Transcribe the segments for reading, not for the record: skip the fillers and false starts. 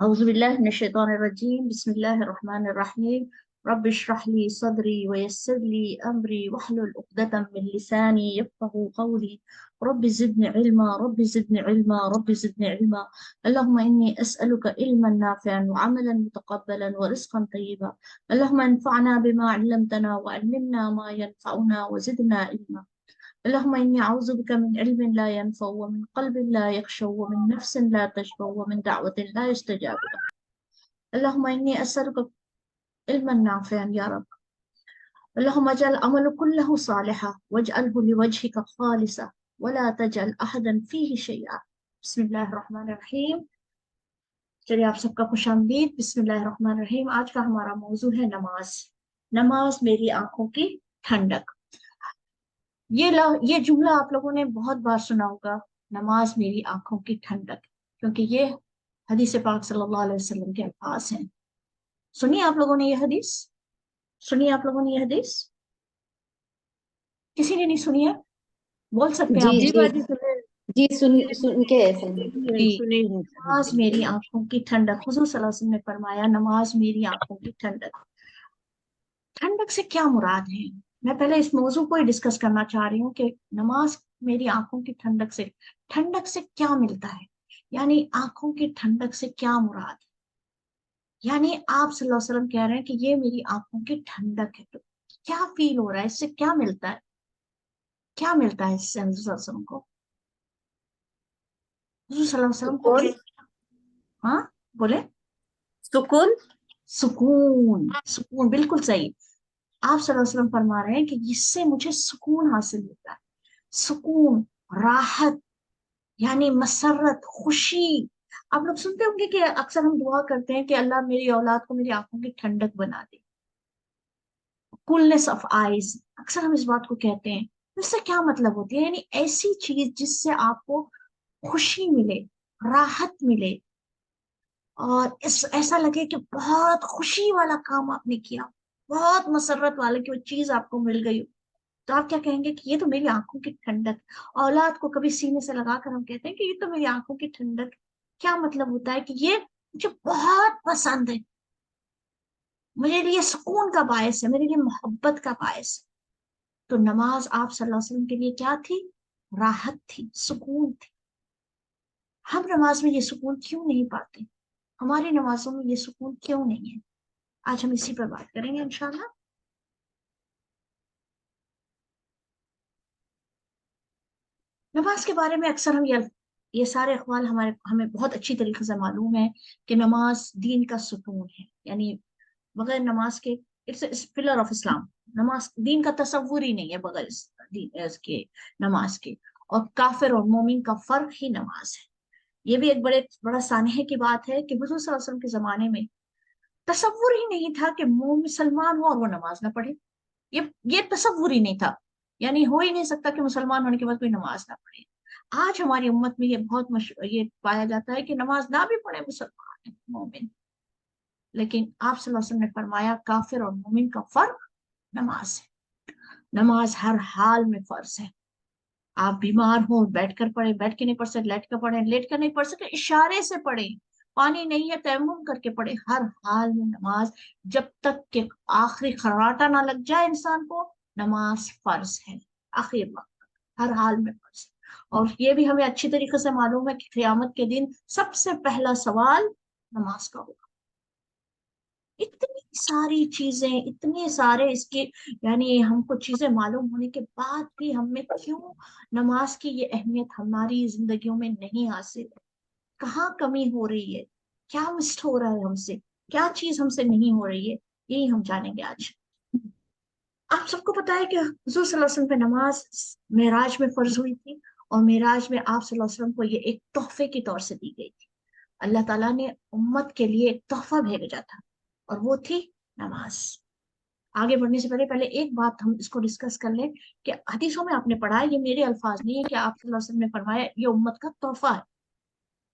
औज़ुबिल्लाहिमिनश्शैतानिर्रजीम बिस्मिल्लाहिर्रहमानिर्रहीम रब्बि इश्रह ली सदरी व यस्सिर ली अमरी वहलुल उक़दतम मिन लिसानी यफ़क़हू क़ौली रब्बि ज़िदनी इल्मा अल्लाहुम्मा इन्नी अस्अलुका इल्मन नाफ़िअन व अमलन मुतक़ब्बलन व रिज़्क़न तय्यिबा अल्लाहुम्मा अन्फ़अना बिमा अल्लमतना व अल्लिमना मा यनफ़अुना व ज़िदना इल्मा اللهم إني أعوذ بك من علم لا ينفع ومن قلب لا يخشع ومن نفس لا تشبع ومن دعوة لا يستجاب لها اللهم إني أسألك علما نافعا يا رب اللهم اجعل عمل كله صالحا واجعله لوجهك خالصا ولا تجعل أحدا فيه شيئا بسم الله الرحمن الرحيم چلیے آپ سب کا خوش آمدید بسم اللہ الرحمن الرحیم آج کا ہمارا موضوع ہے نماز نماز میری آنکھوں کی ٹھنڈک یہ جملہ آپ لوگوں نے بہت بار سنا ہوگا نماز میری آنکھوں کی ٹھنڈک کیونکہ یہ حدیث پاک صلی اللہ علیہ وسلم کے الفاظ ہیں سنی آپ لوگوں نے یہ حدیث کسی نے نہیں سنی ہے بول سکتے ہیں جی آپ جی جی سن کے جی نماز میری آنکھوں کی ٹھنڈک حضور صلی اللہ علیہ وسلم نے فرمایا نماز میری آنکھوں کی ٹھنڈک سے کیا مراد ہے میں پہلے اس موضوع کو ہی ڈسکس کرنا چاہ رہی ہوں کہ نماز میری آنکھوں کی ٹھنڈک سے کیا ملتا ہے یعنی آنکھوں کی ٹھنڈک سے کیا مراد ہے یعنی آپ صلی اللہ علیہ وسلم کہہ رہے ہیں کہ یہ میری آنکھوں کی ٹھنڈک ہے تو کیا فیل ہو رہا ہے اس سے کیا ملتا ہے اس سے حضور صلی اللہ علیہ وسلم کو حضور صلی اللہ علیہ وسلم کو ہاں بولے سکون بالکل صحیح آپ صلی اللہ علیہ وسلم فرما رہے ہیں کہ اس سے مجھے سکون حاصل ہوتا ہے سکون راحت یعنی مسرت خوشی آپ لوگ سنتے ہوں گے کہ اکثر ہم دعا کرتے ہیں کہ اللہ میری اولاد کو میری آنکھوں کی ٹھنڈک بنا دے کولنس آف آئیز اکثر ہم اس بات کو کہتے ہیں اس سے کیا مطلب ہوتی ہے یعنی ایسی چیز جس سے آپ کو خوشی ملے راحت ملے اور ایسا لگے کہ بہت خوشی والا کام آپ نے کیا بہت مسرت والا کہ وہ چیز آپ کو مل گئی تو آپ کیا کہیں گے کہ یہ تو میری آنکھوں کی ٹھنڈک اولاد کو کبھی سینے سے لگا کر ہم کہتے ہیں کہ یہ تو میری آنکھوں کی ٹھنڈک کیا مطلب ہوتا ہے کہ یہ مجھے بہت پسند ہے میرے لیے سکون کا باعث ہے میرے لیے محبت کا باعث ہے تو نماز آپ صلی اللہ علیہ وسلم کے لیے کیا تھی راحت تھی سکون تھی ہم نماز میں یہ سکون کیوں نہیں پاتے ہماری نمازوں میں یہ سکون کیوں نہیں ہے آج ہم اسی پر بات کریں گے انشاءاللہ نماز کے بارے میں اکثر ہم یہ سارے اقوال ہمیں بہت اچھی طریقے سے معلوم ہے کہ نماز دین کا ستون ہے یعنی بغیر نماز کے پلر آف اسلام نماز دین کا تصور ہی نہیں ہے بغیر اس کے نماز کے اور کافر اور مومن کا فرق ہی نماز ہے یہ بھی ایک بڑا سانحے کی بات ہے کہ حضور صلی اللہ علیہ وسلم کے زمانے میں تصور ہی نہیں تھا کہ مسلمان ہو اور وہ نماز نہ پڑھے یہ تصور ہی نہیں تھا یعنی ہو ہی نہیں سکتا کہ مسلمان ہونے کے بعد کوئی نماز نہ پڑھے آج ہماری امت میں یہ بہت یہ پایا جاتا ہے کہ نماز نہ بھی پڑھے مسلمان ہے مومن لیکن آپ صلی اللہ علیہ وسلم نے فرمایا کافر اور مومن کا فرق نماز ہے نماز ہر حال میں فرض ہے آپ بیمار ہو بیٹھ کر پڑھیں بیٹھ کے نہیں پڑھ سکتے لیٹ کر پڑھیں لیٹ کر نہیں پڑھ سکتے اشارے سے پڑھیں پانی نہیں ہے تیمم کر کے پڑھیں ہر حال میں نماز جب تک کہ آخری خراٹہ نہ لگ جائے انسان کو نماز فرض ہے آخری وقت ہر حال میں فرض ہے اور یہ بھی ہمیں اچھی طریقے سے معلوم ہے کہ قیامت کے دن سب سے پہلا سوال نماز کا ہوگا اتنی ساری چیزیں اتنے سارے اس کے یعنی ہم کو چیزیں معلوم ہونے کے بعد بھی ہم میں کیوں نماز کی یہ اہمیت ہماری زندگیوں میں نہیں حاصل ہے کہاں کمی ہو رہی ہے کیا مسٹ ہو رہا ہے ہم سے کیا چیز ہم سے نہیں ہو رہی ہے یہی ہم جانیں گے آج آپ سب کو پتا ہے کہ حضور صلی اللہ علیہ وسلم پہ نماز معراج میں فرض ہوئی تھی اور معراج میں آپ صلی اللہ علیہ وسلم کو یہ ایک تحفے کے طور سے دی گئی تھی اللہ تعالیٰ نے امت کے لیے ایک تحفہ بھیجا تھا اور وہ تھی نماز آگے بڑھنے سے پہلے ایک بات ہم اس کو ڈسکس کر لیں کہ حدیثوں میں آپ نے پڑھا یہ میرے الفاظ نہیں ہے کہ آپ صلی اللہ علیہ وسلم نے فرمایا یہ امت کا تحفہ ہے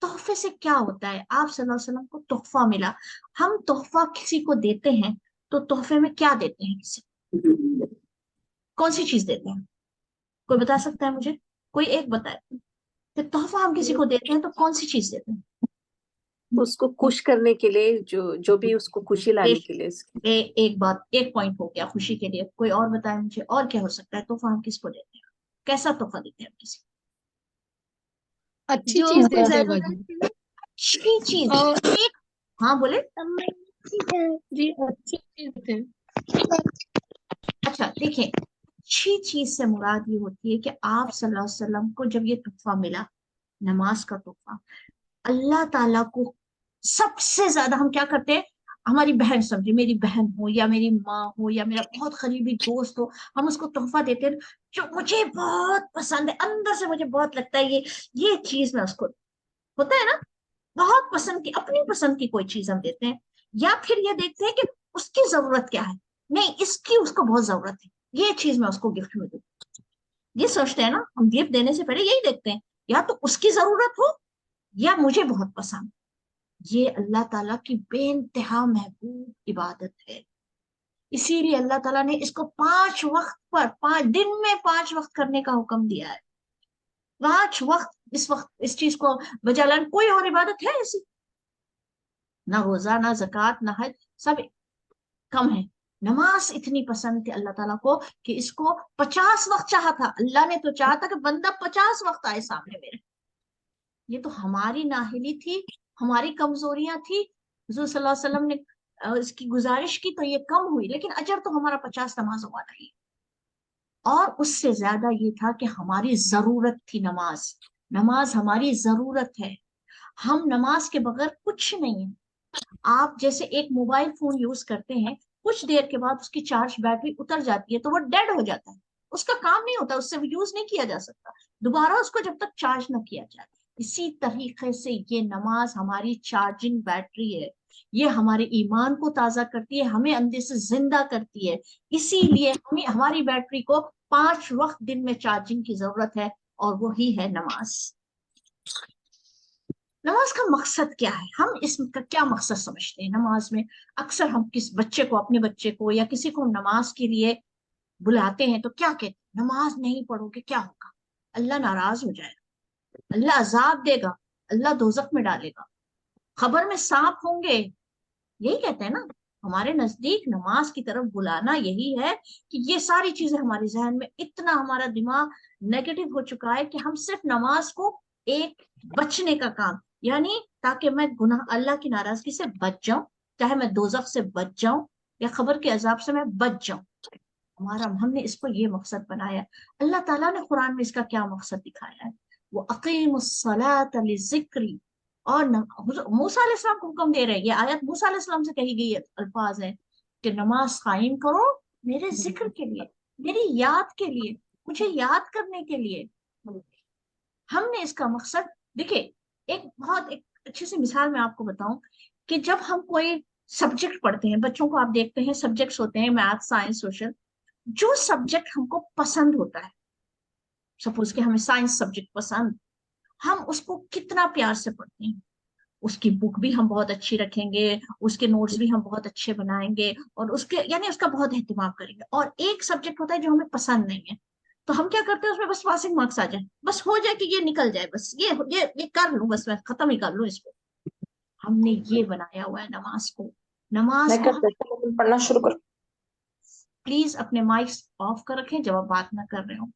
تحفے سے کیا ہوتا ہے آپ صلی اللہ علیہ وسلم کو تحفہ ملا ہم تحفہ کسی کو دیتے ہیں تو تحفے میں کیا دیتے ہیں کسی کون سی چیز دیتے ہیں کوئی بتا سکتا ہے مجھے کوئی ایک بتائے کہ تحفہ ہم کسی کو دیتے ہیں تو کون سی چیز دیتے ہیں اس کو خوش کرنے کے لیے جو بھی اس کو خوشی لانے کے لیے. ایک بات، ایک پوائنٹ ہو گیا خوشی کے لیے. کوئی اور بتائے مجھے اور کیا ہو سکتا ہے؟ تحفہ ہم کس کو دیتے ہیں؟ کیسا تحفہ دیتے ہیں کسی کو؟ اچھی چیز دیتے ہیں باجی. اچھی چیز. اور ہاں بولے. جی اچھی چیز دیتے ہیں. اچھا دیکھیں، اچھی چیز سے مراد یہ ہوتی ہے کہ آپ صلی اللہ علیہ وسلم کو جب یہ تحفہ ملا، نماز کا تحفہ، اللہ تعالیٰ کو سب سے زیادہ ہم کیا کرتے ہیں؟ ہماری بہن سمجھے، میری بہن ہو یا میری ماں ہو یا میرا بہت قریبی دوست ہو، ہم اس کو تحفہ دیتے ہیں جو مجھے بہت پسند ہے، اندر سے مجھے بہت لگتا ہے یہ چیز میں اس کو، ہوتا ہے نا، بہت پسند کی، اپنی پسند کی کوئی چیز ہم دیتے ہیں. یا پھر یہ دیکھتے ہیں کہ اس کی ضرورت کیا ہے، نہیں اس کی اس کو بہت ضرورت ہے، یہ چیز میں اس کو گفٹ میں دوں. یہ سوچتے ہیں نا ہم، گفٹ دینے سے پہلے یہی دیکھتے ہیں یا تو اس کی ضرورت ہو یا مجھے بہت پسند. یہ اللہ تعالیٰ کی بے انتہا محبوب عبادت ہے. اسی لیے اللہ تعالیٰ نے اس کو 5 وقت پر، 5 دن میں 5 وقت کرنے کا حکم دیا ہے. 5 وقت اس چیز کو بجا لانے. کوئی اور عبادت ہے ایسی؟ نہ روزہ، نہ زکوٰۃ، نہ حج، سب کم ہے. نماز اتنی پسند تھی اللہ تعالیٰ کو کہ اس کو 50 وقت چاہا تھا. اللہ نے تو چاہا تھا کہ بندہ 50 وقت آئے سامنے میرے. یہ تو ہماری نااہلی تھی، ہماری کمزوریاں تھی. حضور صلی اللہ علیہ وسلم نے اس کی گزارش کی تو یہ کم ہوئی، لیکن اجر تو ہمارا 50 نمازوں والا ہی. اور اس سے زیادہ یہ تھا کہ ہماری ضرورت تھی نماز. نماز ہماری ضرورت ہے. ہم نماز کے بغیر کچھ نہیں ہیں. آپ جیسے ایک موبائل فون یوز کرتے ہیں، کچھ دیر کے بعد اس کی چارج بیٹری اتر جاتی ہے تو وہ ڈیڈ ہو جاتا ہے، اس کا کام نہیں ہوتا، اس سے یوز نہیں کیا جا سکتا دوبارہ اس کو جب تک چارج نہ کیا جائے. اسی طریقے سے یہ نماز ہماری چارجنگ بیٹری ہے. یہ ہمارے ایمان کو تازہ کرتی ہے، ہمیں اندر سے زندہ کرتی ہے. اسی لیے ہماری بیٹری کو 5 وقت دن میں چارجنگ کی ضرورت ہے، اور وہی ہے نماز. نماز کا مقصد کیا ہے؟ ہم اس کا کیا مقصد سمجھتے ہیں نماز میں؟ اکثر ہم کس بچے کو، اپنے بچے کو یا کسی کو نماز کے لیے بلاتے ہیں تو کیا کہتے ہیں؟ نماز نہیں پڑھو گے کیا ہوگا؟ اللہ ناراض ہو جائے گا، اللہ عذاب دے گا، اللہ دوزخ میں ڈالے گا، خبر میں سانپ ہوں گے. یہی کہتے ہیں نا. ہمارے نزدیک نماز کی طرف بلانا یہی ہے کہ یہ ساری چیزیں ہمارے ذہن میں، اتنا ہمارا دماغ نیگیٹو ہو چکا ہے کہ ہم صرف نماز کو ایک بچنے کا کام، یعنی تاکہ میں گناہ، اللہ کی ناراضگی سے بچ جاؤں، چاہے میں دوزخ سے بچ جاؤں یا خبر کے عذاب سے میں بچ جاؤں. ہم نے اس کو یہ مقصد بنایا. اللہ تعالیٰ نے قرآن میں اس کا کیا مقصد دکھایا ہے؟ وہ اقیم الصلاۃ لذکری. اور موسیٰ علیہ السلام کو حکم دے رہے ہیں، یہ آیت موسیٰ علیہ السلام سے کہی گئی الفاظ ہیں کہ نماز قائم کرو میرے ذکر کے لیے، میری یاد کے لیے، مجھے یاد کرنے کے لیے. ہم نے اس کا مقصد دیکھیں. ایک اچھی سی مثال میں آپ کو بتاؤں کہ جب ہم کوئی سبجیکٹ پڑھتے ہیں، بچوں کو آپ دیکھتے ہیں سبجیکٹس ہوتے ہیں، میتھ، سائنس، سوشل. جو سبجیکٹ ہم کو پسند ہوتا ہے، سپوز کہ ہمیں سائنس سبجیکٹ پسند، ہم اس کو کتنا پیار سے پڑھتے ہیں. اس کی بک بھی ہم بہت اچھی رکھیں گے، اس کے نوٹس بھی ہم بہت اچھے بنائیں گے، اور یعنی اس کا بہت اہتمام کریں گے. اور ایک سبجیکٹ ہوتا ہے جو ہمیں پسند نہیں ہے، تو ہم کیا کرتے ہیں؟ اس میں بس پاسنگ مارکس آ جائیں، بس ہو جائے کہ یہ نکل جائے، بس یہ کر لوں، بس میں ختم ہی کر لوں اس کو. ہم نے یہ بنایا ہوا ہے نماز کو. نماز کو پڑھنا شروع کر. پلیز اپنے مائکس آف کر رکھیں جب آپ بات نہ کر رہے ہوں.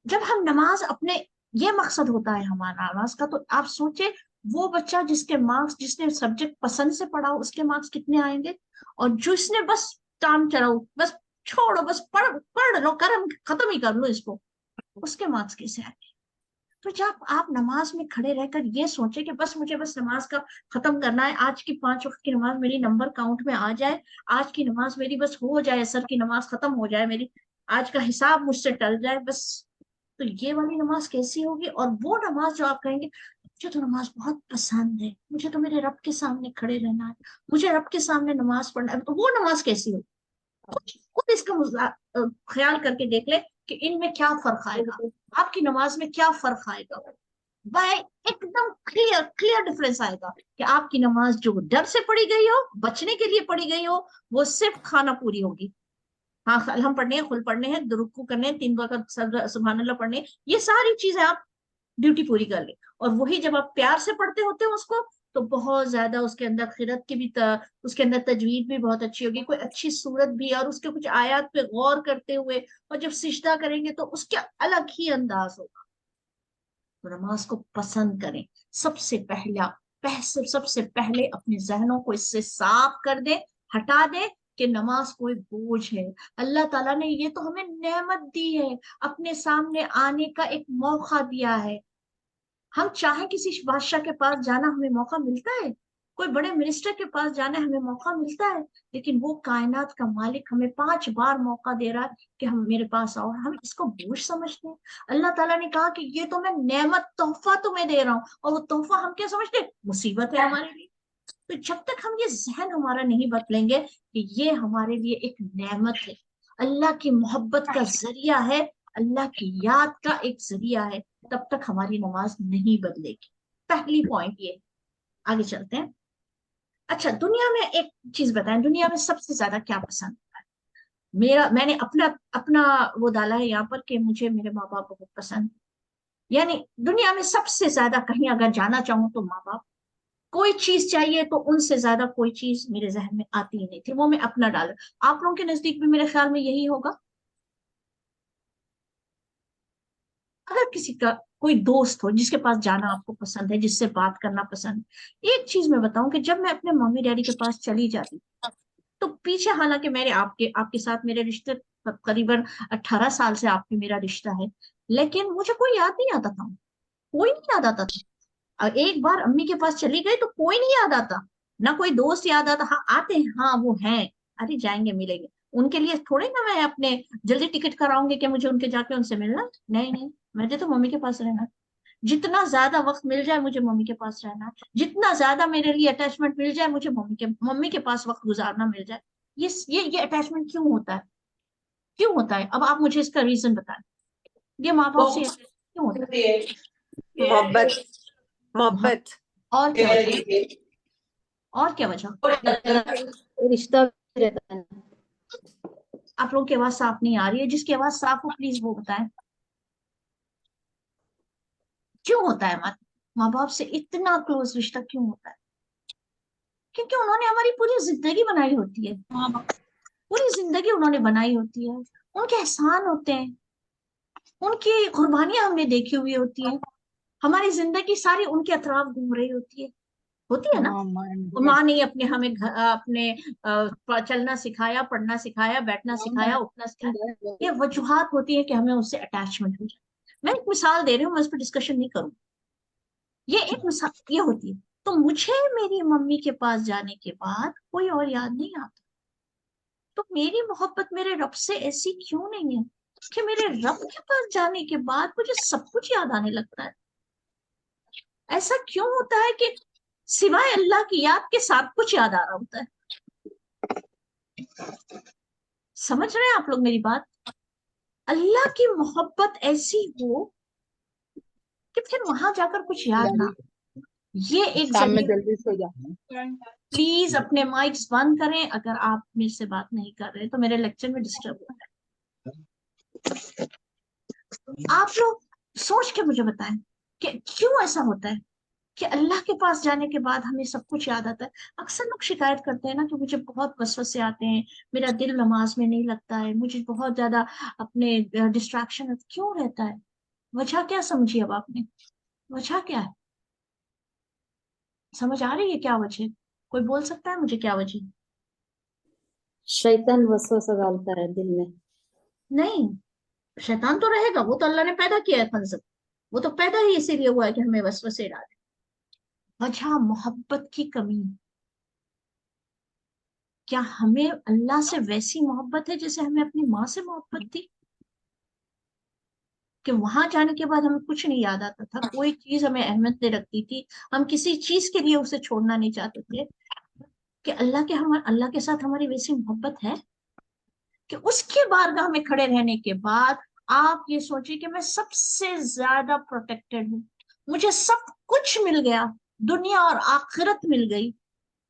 جب ہم نماز، اپنے یہ مقصد ہوتا ہے ہمارا نماز کا، تو آپ سوچے وہ بچہ جس کے مارکس، جس نے سبجیکٹ پسند سے پڑھا، اس کے مارکس کتنے آئیں گے؟ اور جس نے بس ٹام چڑھاؤ، بس چھوڑو، بس پڑھ لو، ختم ہی کر لو اس کو، اس کے مارکس کیسے آئیں گے؟ تو جب آپ نماز میں کھڑے رہ کر یہ سوچے کہ بس مجھے بس نماز کا ختم کرنا ہے، آج کی 5 وقت کی نماز میری نمبر کاؤنٹ میں آ جائے، آج کی نماز میری بس ہو جائے، سر کی نماز ختم ہو جائے، میری آج کا حساب مجھ سے ٹل جائے بس. تو یہ والی نماز کیسی ہوگی؟ اور وہ نماز جو آپ کہیں گے مجھے تو نماز بہت پسند ہے، مجھے تو میرے رب کے سامنے کھڑے رہنا ہے، مجھے رب کے سامنے نماز پڑھنا ہے، تو وہ نماز کیسی ہوگی؟ خود اس کا خیال کر کے دیکھ لے کہ ان میں کیا فرق آئے گا، آپ کی نماز میں کیا فرق آئے گا. ایک دم کلیئر ڈفرنس آئے گا کہ آپ کی نماز جو ڈر سے پڑھی گئی ہو، بچنے کے لیے پڑھی گئی ہو، وہ صرف کھانا پوری ہوگی. ہاں ہم پڑھنے ہیں، خل پڑھنے ہیں، رکوع کرنے ہیں، 3 وقت سبحان اللہ پڑھنے ہیں، یہ ساری چیزیں آپ ड्यूटी पूरी कर ली। और वही जब आप प्यार से पढ़ते होते हो उसको, तो बहुत ज्यादा उसके अंदर खिरत की भी उसके अंदर तजवीद भी बहुत अच्छी होगी, कोई अच्छी सूरत भी, और उसके कुछ आयत पे गौर करते हुए, और जब सिजदा करेंगे तो उसके अलग ही अंदाज होगा। तो नमाज को पसंद करें। सबसे पहले अपने जहनों को इससे साफ कर दे, हटा दे कि नमाज कोई बोझ है। अल्लाह ताला ने ये तो हमें नेमत दी है, अपने सामने आने का एक मौका दिया है। हम चाहे किसी बादशाह के पास जाना हमें मौका मिलता है, कोई बड़े मिनिस्टर के पास जाना हमें मौका मिलता है, लेकिन वो कायनात का मालिक हमें 5 बार मौका दे रहा है कि हम मेरे पास आओ, हम इसको बोझ समझते हैं। अल्लाह ताला ने कहा कि ये तो मैं नेमत तोहफा तुम्हें दे रहा हूँ, और वो तोहफा हम क्या समझते हैं? मुसीबत है हमारे लिए। तो जब तक हम ये जहन हमारा नहीं बदलेंगे कि ये हमारे लिए एक नेमत है, अल्लाह की मोहब्बत का जरिया है, अल्लाह की याद का एक जरिया है, तब तक हमारी नमाज नहीं बदलेगी। पहली पॉइंट ये। आगे चलते हैं। अच्छा, दुनिया में एक चीज बताएं, दुनिया में सबसे ज्यादा क्या पसंद है? मैंने अपना अपना वो डाला है यहाँ पर कि मुझे मेरे माँ बाप बहुत पसंद। यानी दुनिया में सबसे ज्यादा कहीं अगर जाना चाहूँ तो माँ बाप। कोई चीज चाहिए तो उनसे ज्यादा कोई चीज मेरे जहन में आती ही नहीं थी, वो मैं अपना डाल। आप लोगों के नजदीक भी मेरे ख्याल में यही होगा। अगर किसी का कोई दोस्त हो जिसके पास जाना आपको पसंद है, जिससे बात करना पसंद, एक चीज मैं बताऊं कि जब मैं अपने मम्मी डैडी के पास चली जाती तो पीछे, हालांकि मेरे आपके आपके साथ मेरे रिश्ते करीबन 18 साल से आपके मेरा रिश्ता है, लेकिन मुझे कोई याद नहीं आता था, कोई नहीं याद आता था। और एक बार अम्मी के पास चली गई तो कोई नहीं याद आता, ना कोई दोस्त याद आता। हाँ आते हैं, हाँ वो हैं, अरे जाएंगे मिलेंगे, उनके लिए थोड़े ना मैं अपने जल्दी टिकट कराऊंगी कि मुझे उनके जाके उनसे मिलना। नहीं नहीं, मुझे तो मम्मी के पास रहना। जितना ज्यादा वक्त मिल जाए मुझे मम्मी के पास रहना है, जितना ज्यादा मेरे लिए अटैचमेंट मिल जाए मुझे मम्मी के पास वक्त गुजारना मिल जाए। ये अटैचमेंट क्यों होता है? क्यों होता है? अब आप मुझे इसका रीजन बताएं। ये माँ बाप से क्यों होता है? मोहब्बत, हाँ, मोहब्बत। और क्या वजह? और क्या वजह? रिश्ता रहता है ना। आप लोगों की आवाज साफ नहीं आ रही है, जिसकी आवाज साफ हो प्लीज वो बताएं। क्यों होता है माँ बाप से इतना क्लोज रिश्ता क्यों होता है? क्योंकि उन्होंने हमारी पूरी जिंदगी बनाई होती है, पूरी जिंदगी उन्होंने बनाई होती है, उनके एहसान होते हैं, उनकी कुर्बानियां हमने देखी हुई होती है, हमारी जिंदगी सारी उनके अतराफ घूम रही होती है ना। माँ ने अपने हमें अपने चलना सिखाया, पढ़ना सिखाया, बैठना सिखाया, उठना सिखाया। ये वजूहात होती है कि हमें उससे अटैचमेंट हो जाए। मैं एक मिसाल दे रही हूँ, मैं इस पर डिस्कशन नहीं करूँ। ये एक मिसाल ये होती है। तो मुझे मेरी मम्मी के पास जाने के बाद कोई और याद नहीं आता। तो मेरी मोहब्बत मेरे रब से ऐसी क्यों नहीं है कि मेरे रब के पास जाने के बाद मुझे सब कुछ याद आने लगता है? ऐसा क्यों होता है कि सिवाय अल्लाह की याद के सब कुछ याद आ रहा होता है? समझ रहे हैं आप लोग मेरी बात? अल्लाह की मोहब्बत ऐसी हो कि फिर वहां जाकर कुछ याद ना। ये एक शाम में जरिया। जल्दी सो जा। प्लीज अपने माइक्स बंद करें, अगर आप मेरे से बात नहीं कर रहे तो मेरे लेक्चर में डिस्टर्ब हो रहा है। आप लोग सोच के मुझे बताएं कि क्यों ऐसा होता है कि अल्लाह के पास जाने के बाद हमें सब कुछ याद आता है। अक्सर लोग शिकायत करते हैं ना कि मुझे बहुत वसवसे आते हैं, मेरा दिल नमाज में नहीं लगता है, मुझे बहुत ज्यादा अपने डिस्ट्रैक्शन क्यों रहता है? वजह क्या समझी अब आपने? वजह क्या है? समझ आ रही है क्या वजह? कोई बोल सकता है मुझे क्या वजह? शैतान वसवसा डालता है दिल में। नहीं, शैतान तो रहेगा, वो तो अल्लाह ने पैदा किया है खंजर, वो तो पैदा ही इसीलिए हुआ है कि हमें वसवसे डाले। वजह मोहब्बत की कमी। क्या हमें अल्लाह से वैसी मोहब्बत है जैसे हमें अपनी माँ से मोहब्बत थी? कि वहां जाने के बाद हमें कुछ नहीं याद आता था, कोई चीज हमें अहमियत नहीं रखती थी, हम किसी चीज के लिए उसे छोड़ना नहीं चाहते थे। कि अल्लाह के साथ हमारी वैसी मोहब्बत है कि उसके बारगाह में खड़े रहने के बाद आप ये सोचिए कि मैं सबसे ज्यादा प्रोटेक्टेड हूँ, मुझे सब कुछ मिल गया, दुनिया और आखिरत मिल गई,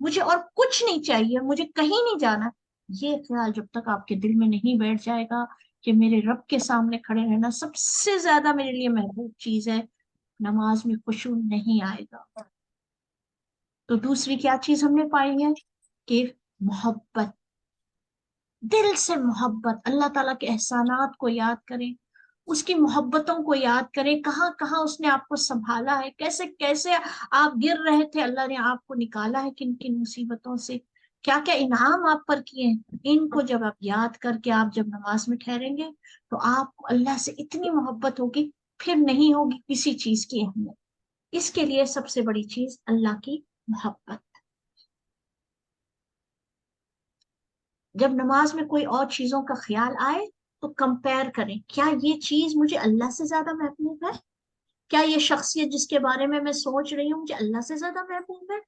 मुझे और कुछ नहीं चाहिए, मुझे कहीं नहीं जाना। ये ख्याल जब तक आपके दिल में नहीं बैठ जाएगा कि मेरे रब के सामने खड़े रहना सबसे ज्यादा मेरे लिए महबूब चीज है, नमाज में खुशू नहीं आएगा। तो दूसरी क्या चीज हमने पाई है कि मोहब्बत, दिल से मोहब्बत, अल्लाह ताला के एहसानात को याद करें, उसकी मोहब्बतों को याद करें, कहाँ कहाँ उसने आपको संभाला है, कैसे कैसे आप गिर रहे थे, अल्लाह ने आपको निकाला है किन किन मुसीबतों से, क्या क्या इनाम आप पर किए हैं। इनको जब आप याद करके आप जब नमाज में ठहरेंगे तो आपको अल्लाह से इतनी मोहब्बत होगी, फिर नहीं होगी किसी चीज की अहमियत। इसके लिए सबसे बड़ी चीज अल्लाह की मोहब्बत। जब नमाज में कोई और चीजों का ख्याल आए तो कंपेयर करें, क्या ये चीज मुझे अल्लाह से ज्यादा महबूब है, क्या ये शख्सियत जिसके बारे में मैं सोच रही हूँ मुझे अल्लाह से ज्यादा महबूब है,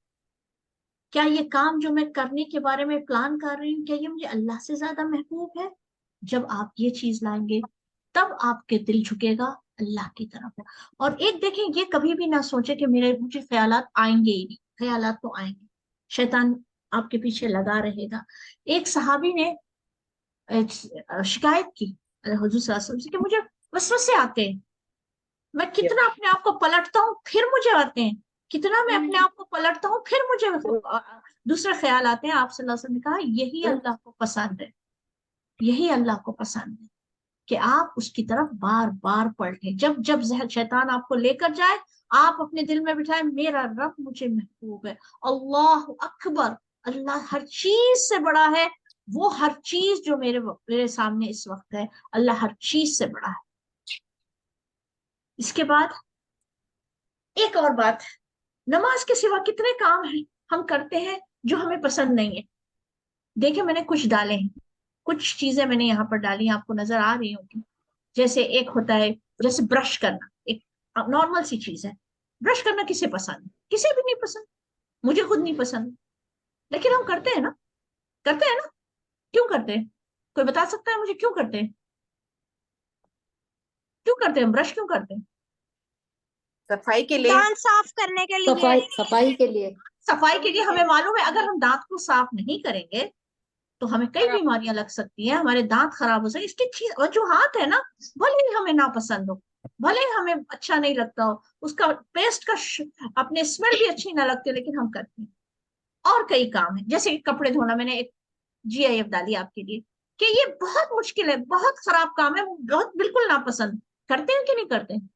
क्या ये काम जो मैं करने के बारे में प्लान कर रही हूँ क्या ये मुझे अल्लाह से ज्यादा महबूब है। जब आप ये चीज लाएंगे तब आपके दिल झुकेगा अल्लाह की तरफ। और एक देखें, ये कभी भी ना सोचे कि मुझे ख्यालात आएंगे ही नहीं, ख्यालात तो आएंगे, शैतान आपके पीछे लगा रहेगा। एक सहाबी ने शिकायत की हुजूर सल्लल्लाहु अलैहि वसल्लम से कि मुझे वसवसे आते हैं, मैं कितना अपने आप को पलटता हूँ फिर मुझे आते हैं, कितना मैं अपने आप को पलटता हूँ फिर मुझे दूसरे ख्याल आते हैं। आप सल्लल्लाहु अलैहि वसल्लम ने कहा यही अल्लाह को पसंद है, यही अल्लाह को पसंद है कि आप उसकी तरफ बार बार पलटें। जब जब शैतान आपको लेकर जाए आप अपने दिल में बिठाएं मेरा रब मुझे महबूब है, अल्लाह अकबर, अल्लाह हर चीज से बड़ा है, वो हर चीज जो मेरे सामने इस वक्त है, अल्लाह हर चीज से बड़ा है। इसके बाद एक और बात, नमाज के सिवा कितने काम हैं हम करते हैं जो हमें पसंद नहीं है। देखिए मैंने कुछ डाले हैं, कुछ चीजें मैंने यहाँ पर डाली हैं, आपको नजर आ रही होगी। जैसे एक होता है, जैसे ब्रश करना, एक नॉर्मल सी चीज है। ब्रश करना किसे पसंद है, किसे भी नहीं पसंद, मुझे खुद नहीं पसंद, लेकिन हम करते हैं ना, करते हैं ना। क्यों करते हैं, कोई बता सकता है मुझे क्यों करते हैं, क्यों करते हैं, ब्रश क्यों करते हैं। सफाई के लिए, दांत साफ करने के लिए। सफाई सफाई के लिए। सफाई के लिए। हमें मालूम है अगर हम दांत को साफ नहीं करेंगे तो हमें कई बीमारियां लग सकती हैं, हमारे दांत खराब हो सकते। इसकी चीज और जो हाथ है ना, भले ही हमें नापसंद हो, भले ही हमें अच्छा नहीं लगता हो, उसका पेस्ट का अपने स्मेल भी अच्छी ना लगती, लेकिन हम करते हैं। और कई काम है जैसे कपड़े धोना, मैंने एक GIF डाली आपके लिए कि ये बहुत मुश्किल है, बहुत खराब काम है, बहुत बिल्कुल नापसंद, करते हैं कि नहीं करते हैं।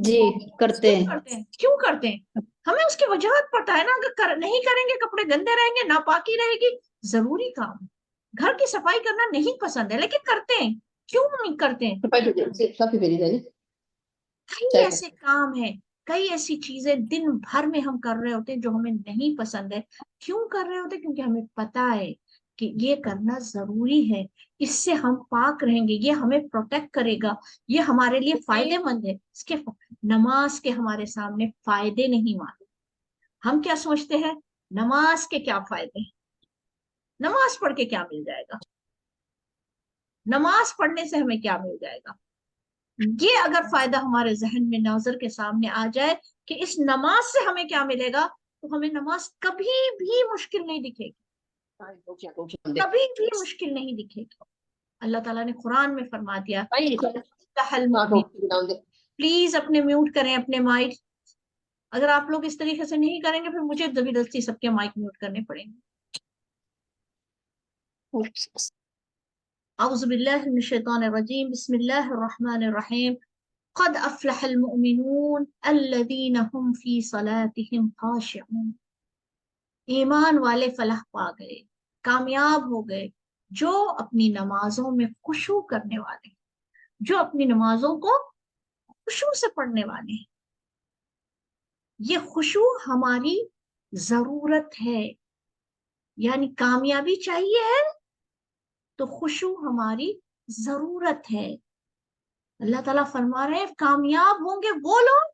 जी करते क्यों हैं। करते हैं, क्यों करते हैं, हमें उसकी वजह पता है ना। अगर नहीं करेंगे कपड़े गंदे रहेंगे, नापाकी रहेगी। जरूरी काम है, घर की सफाई करना नहीं पसंद है लेकिन करते हैं, क्यों नहीं करते हैं। कई ऐसे काम है, कई ऐसी चीजें दिन भर में हम कर रहे होते हैं जो हमें नहीं पसंद है। क्यों कर रहे होते हैं, क्योंकि हमें पता है कि ये करना जरूरी है, इससे हम पाक रहेंगे, ये हमें प्रोटेक्ट करेगा, ये हमारे लिए फायदेमंद है। इसके नमाज के हमारे सामने फायदे नहीं मालूम। हम क्या सोचते हैं, नमाज के क्या फायदे हैं, नमाज पढ़ के क्या मिल जाएगा, नमाज पढ़ने से हमें क्या मिल जाएगा। ये अगर फायदा हमारे जहन में नजर के सामने आ जाए कि इस नमाज से हमें क्या मिलेगा, तो हमें नमाज कभी भी मुश्किल नहीं दिखेगी, कभी भी मुश्किल नहीं दिखेगी। अल्लाह ताला ने कुरान में फरमा दिया, प्लीज अपने म्यूट करें अपने माइक। अगर आप लोग इस तरीके से नहीं करेंगे फिर मुझे जबरदस्ती सबके माइक म्यूट करने पड़ेंगे। औज़ु बिल्लाहि मिनश शैतानिर रजीम, बिस्मिल्लाहिर रहमानिर रहीम। क़द अफ़लहल मुअमिनून अल्लज़ीना हुम फ़ी सलातिहिम ख़ाशिऊन। ईमान वाले फलाह पा गए, कामयाब हो गए, जो अपनी नमाजों में खुशू करने वाले, जो अपनी नमाजों को खुशू से पढ़ने वाले हैं। ये खुशू हमारी जरूरत है, यानी कामयाबी चाहिए है तो खुशू हमारी जरूरत है। अल्लाह ताला फरमा रहे हैं कामयाब होंगे वो लोग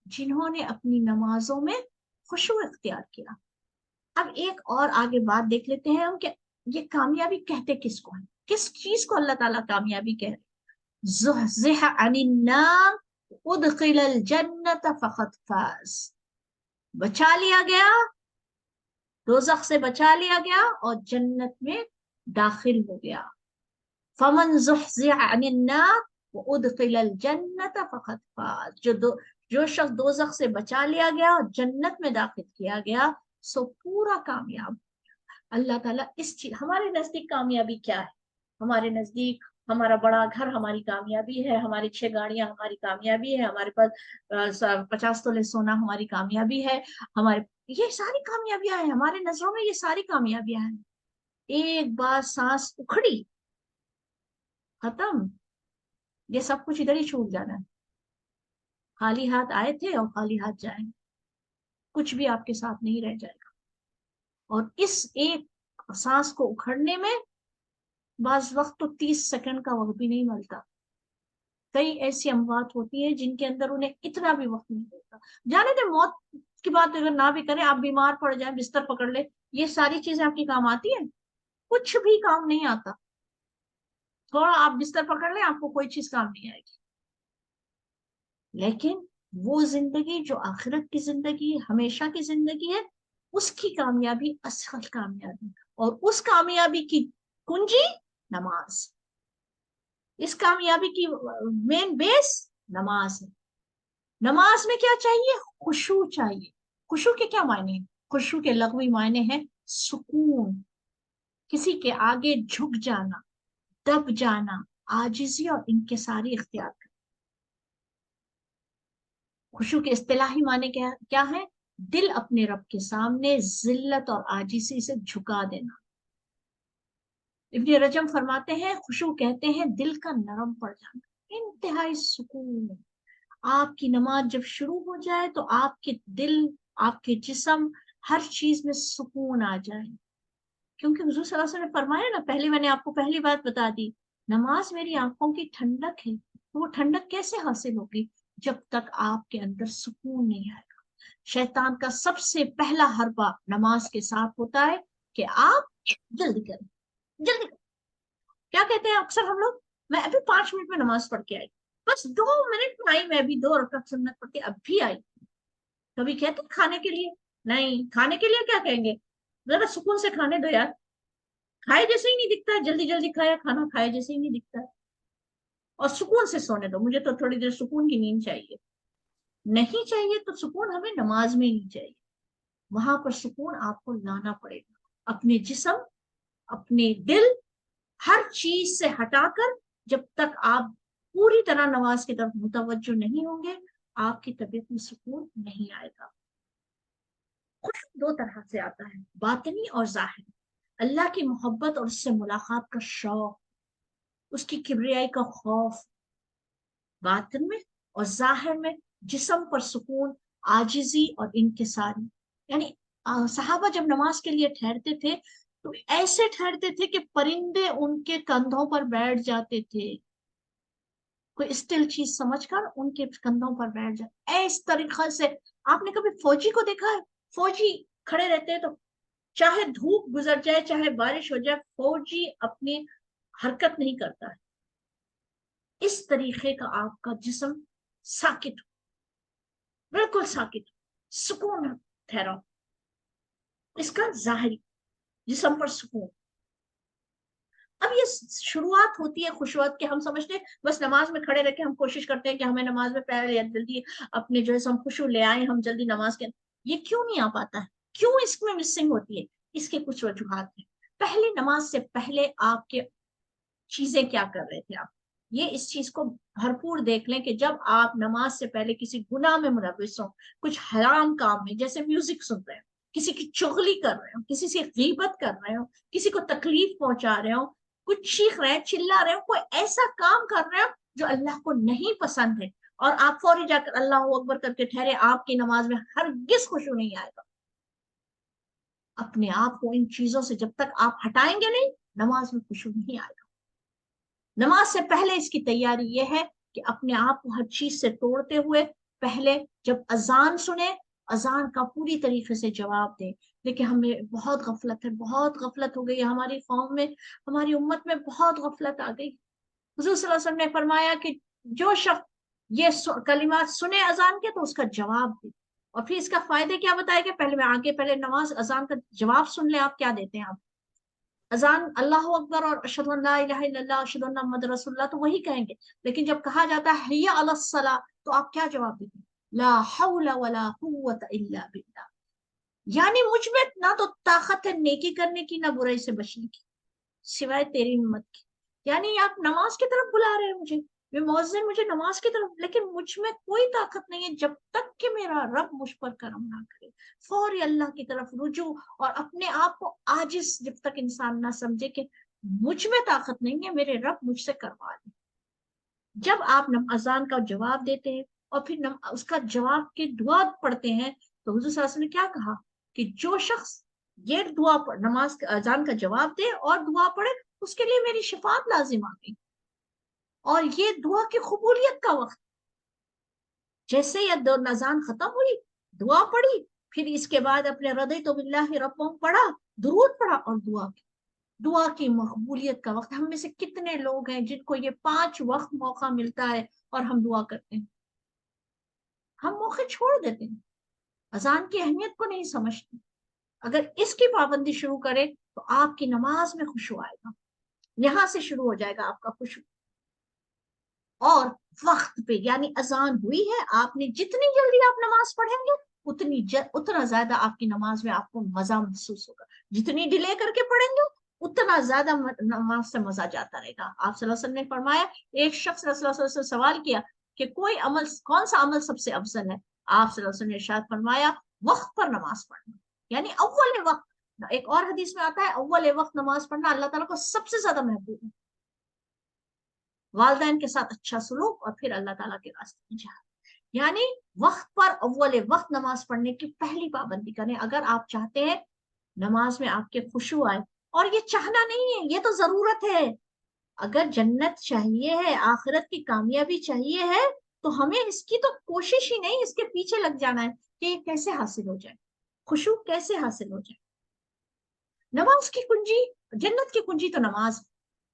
जिन्होंने अपनी नमाजों में खुशू इख्तियार किया। अब एक और आगे बात देख लेते हैं हम कि ये कामयाबी कहते किसको है, किस चीज को अल्लाह ताला कामयाबी कह रहे हैं। ज़ुहज़िह अनिन्नार उदखिलल जन्नत फ़क़द फ़ाज़, बचा लिया गया, दोज़ख से बचा लिया गया और जन्नत में दाखिल हो गया। फमन ज़ुहज़िह अनिन्नार وَأُدْخِلَ الْجَنَّةَ فَقَدْ فَازَ، جو شخص دوزخ سے بچا لیا گیا اور جنت میں داخل کیا گیا سو پورا کامیاب۔ اللہ تعالیٰ اس چیز، ہمارے نزدیک کامیابی کیا ہے؟ ہمارے نزدیک ہمارا بڑا گھر ہماری کامیابی ہے، ہماری 6 گاڑیاں ہماری کامیابی ہے، ہمارے پاس 50 تولے سونا ہماری کامیابی ہے، ہمارے یہ ساری کامیابیاں ہیں، ہمارے نظروں میں یہ ساری کامیابیاں ہیں۔ ایک بار سانس اکھڑی، ختم، یہ سب کچھ ادھر ہی چھوٹ جانا ہے۔ خالی ہاتھ آئے تھے اور خالی ہاتھ جائیں، کچھ بھی آپ کے ساتھ نہیں رہ جائے گا۔ اور اس ایک سانس کو اکھڑنے میں بعض وقت تو 30 سیکنڈ کا وقت بھی نہیں ملتا۔ کئی ایسی اموات ہوتی ہیں جن کے اندر انہیں اتنا بھی وقت نہیں ملتا۔ جانے دیں، موت کی بات اگر نہ بھی کریں، آپ بیمار پڑ جائیں، بستر پکڑ لیں، یہ ساری چیزیں آپ کی کام آتی ہیں؟ کچھ بھی کام نہیں آتا۔ تھوڑا آپ بستر پکڑ لیں، آپ کو کوئی چیز کام نہیں آئے گی۔ لیکن وہ زندگی جو آخرت کی زندگی، ہمیشہ کی زندگی ہے، اس کی کامیابی اصل کامیابی، اور اس کامیابی کی کنجی نماز، اس کامیابی کی مین بیس نماز ہے۔ نماز میں کیا چاہیے؟ خشوع چاہیے۔ خشوع کے کیا معنی ہیں؟ خشوع کے لغوی معنی ہیں سکون، کسی کے آگے جھک جانا، دب جانا، عاجزی اور انکساری اختیار کرنا۔ خشوع کے اصطلاحی معنی کیا ہے؟ دل اپنے رب کے سامنے ذلت اور عاجزی سے جھکا دینا۔ ابن رجب فرماتے ہیں خشوع کہتے ہیں دل کا نرم پڑ جانا، انتہائی سکون۔ آپ کی نماز جب شروع ہو جائے تو آپ کے دل، آپ کے جسم، ہر چیز میں سکون آ جائے، کیونکہ حضور صلی اللہ علیہ وسلم نے فرمایا نا، پہلے میں نے آپ کو پہلی بات بتا دی، نماز میری آنکھوں کی ٹھنڈک ہے۔ وہ ٹھنڈک کیسے حاصل ہوگی؟ جب تک آپ کے اندر سکون نہیں آئے گا۔ شیطان کا سب سے پہلا حربہ نماز کے ساتھ ہوتا ہے کہ آپ جلدی کریں، جلدی کریں۔ کیا کہتے ہیں اکثر ہم لوگ؟ میں ابھی 5 منٹ میں نماز پڑھ کے آئی، بس 2 منٹ میں آئی، میں ابھی 2 رکعت سنت پڑھ کے اب بھی آئی۔ کبھی کہتے ہیں کھانے کے لیے؟ نہیں، کھانے کے لیے کیا کہیں گے؟ ذرا سکون سے کھانے دو یار، کھائے جیسے ہی نہیں دکھتا ہے، جلدی جلدی کھایا کھانا، کھائے جیسے ہی نہیں دکھتا ہے، اور سکون سے سونے دو، مجھے تو تھوڑی دیر سکون کی نیند چاہیے۔ نہیں چاہیے تو سکون ہمیں نماز میں نہیں چاہیے، وہاں پر سکون آپ کو لانا پڑے گا، اپنے جسم، اپنے دل، ہر چیز سے ہٹا کر۔ جب تک آپ پوری طرح نماز کی طرف متوجہ نہیں ہوں گے، آپ کی طبیعت میں سکون نہیں آئے گا۔ خشوع 2 طرح سے آتا ہے، باطنی اور ظاہری۔ اللہ کی محبت اور اس سے ملاقات کا شوق، اس کی کبریائی کا خوف باطن میں، اور ظاہر میں جسم پر سکون، عاجزی اور انکساری۔ یعنی صحابہ جب نماز کے لیے ٹھہرتے تھے تو ایسے ٹھہرتے تھے کہ پرندے ان کے کندھوں پر بیٹھ جاتے تھے، کوئی اسٹل چیز سمجھ کر ان کے کندھوں پر بیٹھ جاتے، اس طریقے سے۔ آپ نے کبھی فوجی کو دیکھا ہے؟ فوجی کھڑے رہتے ہیں تو چاہے دھوپ گزر جائے، چاہے بارش ہو جائے، فوجی اپنی حرکت نہیں کرتا ہے۔ اس طریقے کا آپ کا جسم ساکت ہو، بالکل ساکت ہو، سکون ٹھہرا ہو، اس کا ظاہری جسم پر سکون۔ اب یہ شروعات ہوتی ہے خشوعت کے، ہم سمجھتے ہیں بس نماز میں کھڑے رہ کے ہم کوشش کرتے ہیں کہ ہمیں نماز میں پہلے جلدی اپنے جو ہے ہم خشوع لے آئیں، ہم جلدی نماز کے۔ یہ کیوں نہیں آ پاتا ہے؟ کیوں اس میں مسنگ ہوتی ہے؟ اس کے کچھ وجوہات ہیں۔ پہلے نماز سے پہلے آپ کے چیزیں کیا کر رہے تھے؟ آپ یہ اس چیز کو بھرپور دیکھ لیں کہ جب آپ نماز سے پہلے کسی گناہ میں ملوث ہوں، کچھ حرام کام میں، جیسے میوزک سن رہے ہوں، کسی کی چغلی کر رہے ہوں، کسی سے غیبت کر رہے ہوں، کسی کو تکلیف پہنچا رہے ہوں، کچھ چیخ رہے ہیں، چلا رہے ہوں، کوئی ایسا کام کر رہے ہوں جو اللہ کو نہیں پسند ہے، اور آپ فوری جا کر اللہ اکبر کر کے ٹھہرے، آپ کی نماز میں ہرگز خشوع نہیں آئے گا۔ اپنے آپ کو ان چیزوں سے جب تک آپ ہٹائیں گے نہیں، نماز میں خشوع نہیں آئے گا۔ نماز سے پہلے اس کی تیاری یہ ہے کہ اپنے آپ کو ہر چیز سے توڑتے ہوئے پہلے جب اذان سنیں، اذان کا پوری طریقے سے جواب دیں۔ دیکھیں ہمیں بہت غفلت ہے، بہت غفلت ہو گئی ہماری قوم میں، ہماری امت میں بہت غفلت آ گئی۔ حضور صلی اللہ علیہ وسلم نے فرمایا کہ جو شخص یہ کلمات سنے اذان کے تو اس کا جواب دے، اور پھر اس کا فائدے کیا بتائے گا؟ پہلے میں آگے پہلے نماز اذان کا جواب سن لیں، آپ کیا دیتے ہیں؟ آپ अजान अल्लाह अकबर और अशहदु अन ला इलाहा इल्लल्लाह अशहदु अन्ना मुहम्मद रसूलुल्लाह तो वही कहेंगे, लेकिन जब कहा जाता है हय्या अलस सला तो आप क्या जवाब देते हैं? ला हौला वला कुव्वता इल्ला बिल्लाह। यानी मुझ में ना तो ताकत है नेकी करने की ना बुराई से बचने की, सिवाय तेरी हिम्मत की। यानी आप नमाज की तरफ बुला रहे हैं मुझे, मुअज्जिन मुझे नमाज की तरफ, लेकिन मुझ में कोई ताकत नहीं है जब तक कि मेरा रब मुझ पर करम ना करे। फौरी अल्लाह की तरफ रुजू, और अपने आप को आजिज जब तक इंसान ना समझे कि मुझ में ताकत नहीं है, मेरे रब मुझसे करवा दे। जब आप अजान का जवाब देते हैं और फिर उसका जवाब के दुआ पढ़ते हैं, तो हुजूर सल्लल्लाहु अलैहि वसल्लम ने क्या कहा कि जो शख्स ये दुआ नमाज अजान का जवाब दे और दुआ पढ़े, उसके लिए मेरी शफाअत लाजिम आ गई। और ये दुआ की कबूलियत का वक्त, जैसे ये अजान खत्म हुई, दुआ पढ़ी, फिर इसके बाद अपने रज़ीतु बिल्लाहि रब्बन पढ़ा, दुरूद पढ़ा और दुआ की मकबूलियत का वक्त। हम में से कितने लोग हैं जिनको ये 5 वक्त मौका मिलता है और हम दुआ करते हैं? हम मौके छोड़ देते हैं, अजान की अहमियत को नहीं समझते। अगर इसकी पाबंदी शुरू करें तो आपकी नमाज में खुशू आएगा, यहां से शुरू हो जाएगा आपका खुशू। और वक्त पे, यानी अजान हुई है, आपने जितनी जल्दी आप नमाज पढ़ेंगे उतना ज्यादा आपकी नमाज में आपको मजा महसूस होगा। जितनी डिले करके पढ़ेंगे उतना ज्यादा नमाज से मजा जाता रहेगा। आप सल्लल्लाहु अलैहि वसल्लम ने फरमाया, एक शख्स रसूलुल्लाह सल्लल्लाहु अलैहि वसल्लम से सवाल किया कि कोई अमल, कौन सा अमल सबसे अफजल है? आप सल्लल्लाहु अलैहि वसल्लम ने इरशाद फरमाया, वक्त पर नमाज पढ़ना, यानी अव्वल वक्त। एक और हदीस में आता है, अव्वल वक्त नमाज पढ़ना अल्लाह ताला को सबसे ज्यादा महबूब है। वालिदैन के साथ अच्छा सुलूक और फिर अल्लाह ताला के रास्ते में जिहाद। यानी वक्त पर अव्वल वक्त नमाज पढ़ने की पहली पाबंदी करें, अगर आप चाहते हैं नमाज में आपके खुशू आए। और ये चाहना नहीं है, ये तो जरूरत है। अगर जन्नत चाहिए है, आखिरत की कामयाबी चाहिए है, तो हमें इसकी तो कोशिश ही नहीं, इसके पीछे लग जाना है कि ये कैसे हासिल हो जाए, खुशू कैसे हासिल हो जाए। नमाज की कुंजी, जन्नत की कुंजी तो नमाज,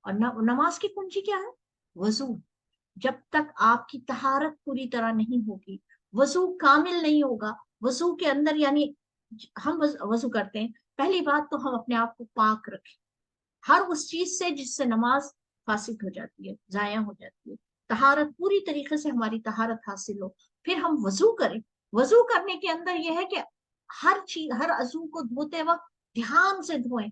और नमाज की कुंजी क्या है? वजू। जब तक आपकी तहारत पूरी तरह नहीं होगी, वजू कामिल नहीं होगा, वजू के अंदर, यानी हम वजू करते हैं, पहली बात तो हम अपने आप को पाक रखें हर उस चीज से जिससे नमाज फासिद हो जाती है, जाया हो जाती है। तहारत पूरी तरीके से, हमारी तहारत हासिल हो, फिर हम वजू करें। वजू करने के अंदर यह है कि हर चीज, हर अजू को धोते वक्त ध्यान से धोएं,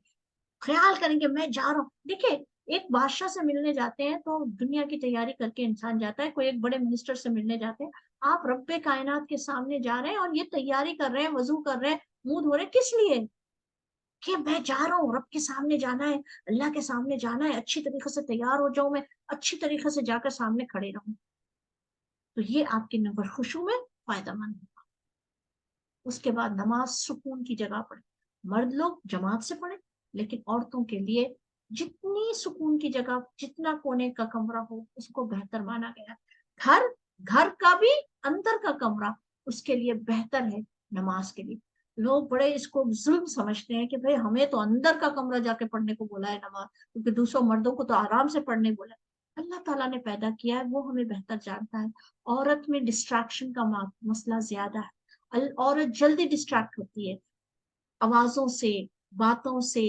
ख्याल करेंगे मैं जा रहा हूँ। देखिए, एक बादशाह से मिलने जाते हैं तो दुनिया की तैयारी करके इंसान जाता है, कोई एक बड़े मिनिस्टर से मिलने जाते हैं, आप रब्बे कायनात के सामने जा रहे हैं और ये तैयारी कर रहे हैं, वजू कर रहे हैं, मुंह धो रहे हैं, किस लिए? कि मैं जा रहा हूँ, रब के सामने जाना है, अल्लाह के सामने जाना है, अच्छी तरीके से तैयार हो जाऊं, मैं अच्छी तरीके से जाकर सामने खड़े रहूं। तो ये आपके नंबर खुशू में फायदेमंद होगा। उसके बाद नमाज सुकून की जगह पढ़े। मर्द लोग जमात से पढ़े, लेकिन औरतों के लिए जितनी सुकून की जगह, जितना कोने का कमरा हो, उसको बेहतर माना गया। घर घर का भी अंदर का कमरा उसके लिए बेहतर है नमाज के लिए। लोग बड़े इसको जुल्म समझते हैं कि भाई हमें तो अंदर का कमरा जाके पढ़ने को बोला है नमाज, क्योंकि दूसरों मर्दों को तो आराम से पढ़ने बोला है। अल्लाह ताला ने पैदा किया है, वो हमें बेहतर जानता है। औरत में डिस्ट्रैक्शन का मसला ज्यादा है, औरत जल्दी डिस्ट्रैक्ट होती है, आवाजों से, बातों से,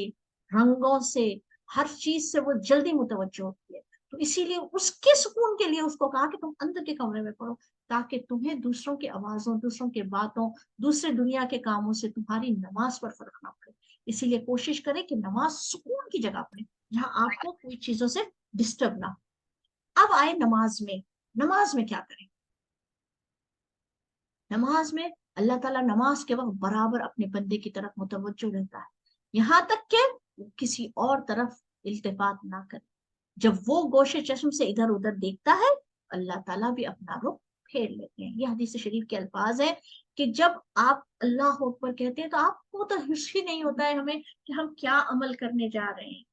रंगों से, हर चीज से वो जल्दी मुतवज्जो होती है। तो इसीलिए उसके सुकून के लिए उसको कहा कि तुम अंदर के कमरे में पढ़ो, ताकि तुम्हें दूसरों की आवाजों, दूसरों के बातों, दूसरे दुनिया के कामों से तुम्हारी नमाज पर फर्क ना पड़े। इसीलिए कोशिश करें कि नमाज सुकून की जगह पढ़े, जहां आपको कोई चीजों से डिस्टर्ब ना। अब आए नमाज में, नमाज में क्या करें? नमाज में अल्लाह ताला नमाज के वक्त बराबर अपने बंदे की तरफ मुतवज्जो रहता है, यहाँ तक कि वो किसी और तरफ इल्तिफात ना करे। जब वो गोशे चश्म से इधर उधर देखता है, अल्लाह ताला भी अपना रुख फेर लेते हैं। ये हदीस शरीफ के अल्फाज है कि जब आप अल्लाह अकबर कहते हैं तो आपको तो हिस्स ही नहीं होता है हमें कि हम क्या अमल करने जा रहे हैं।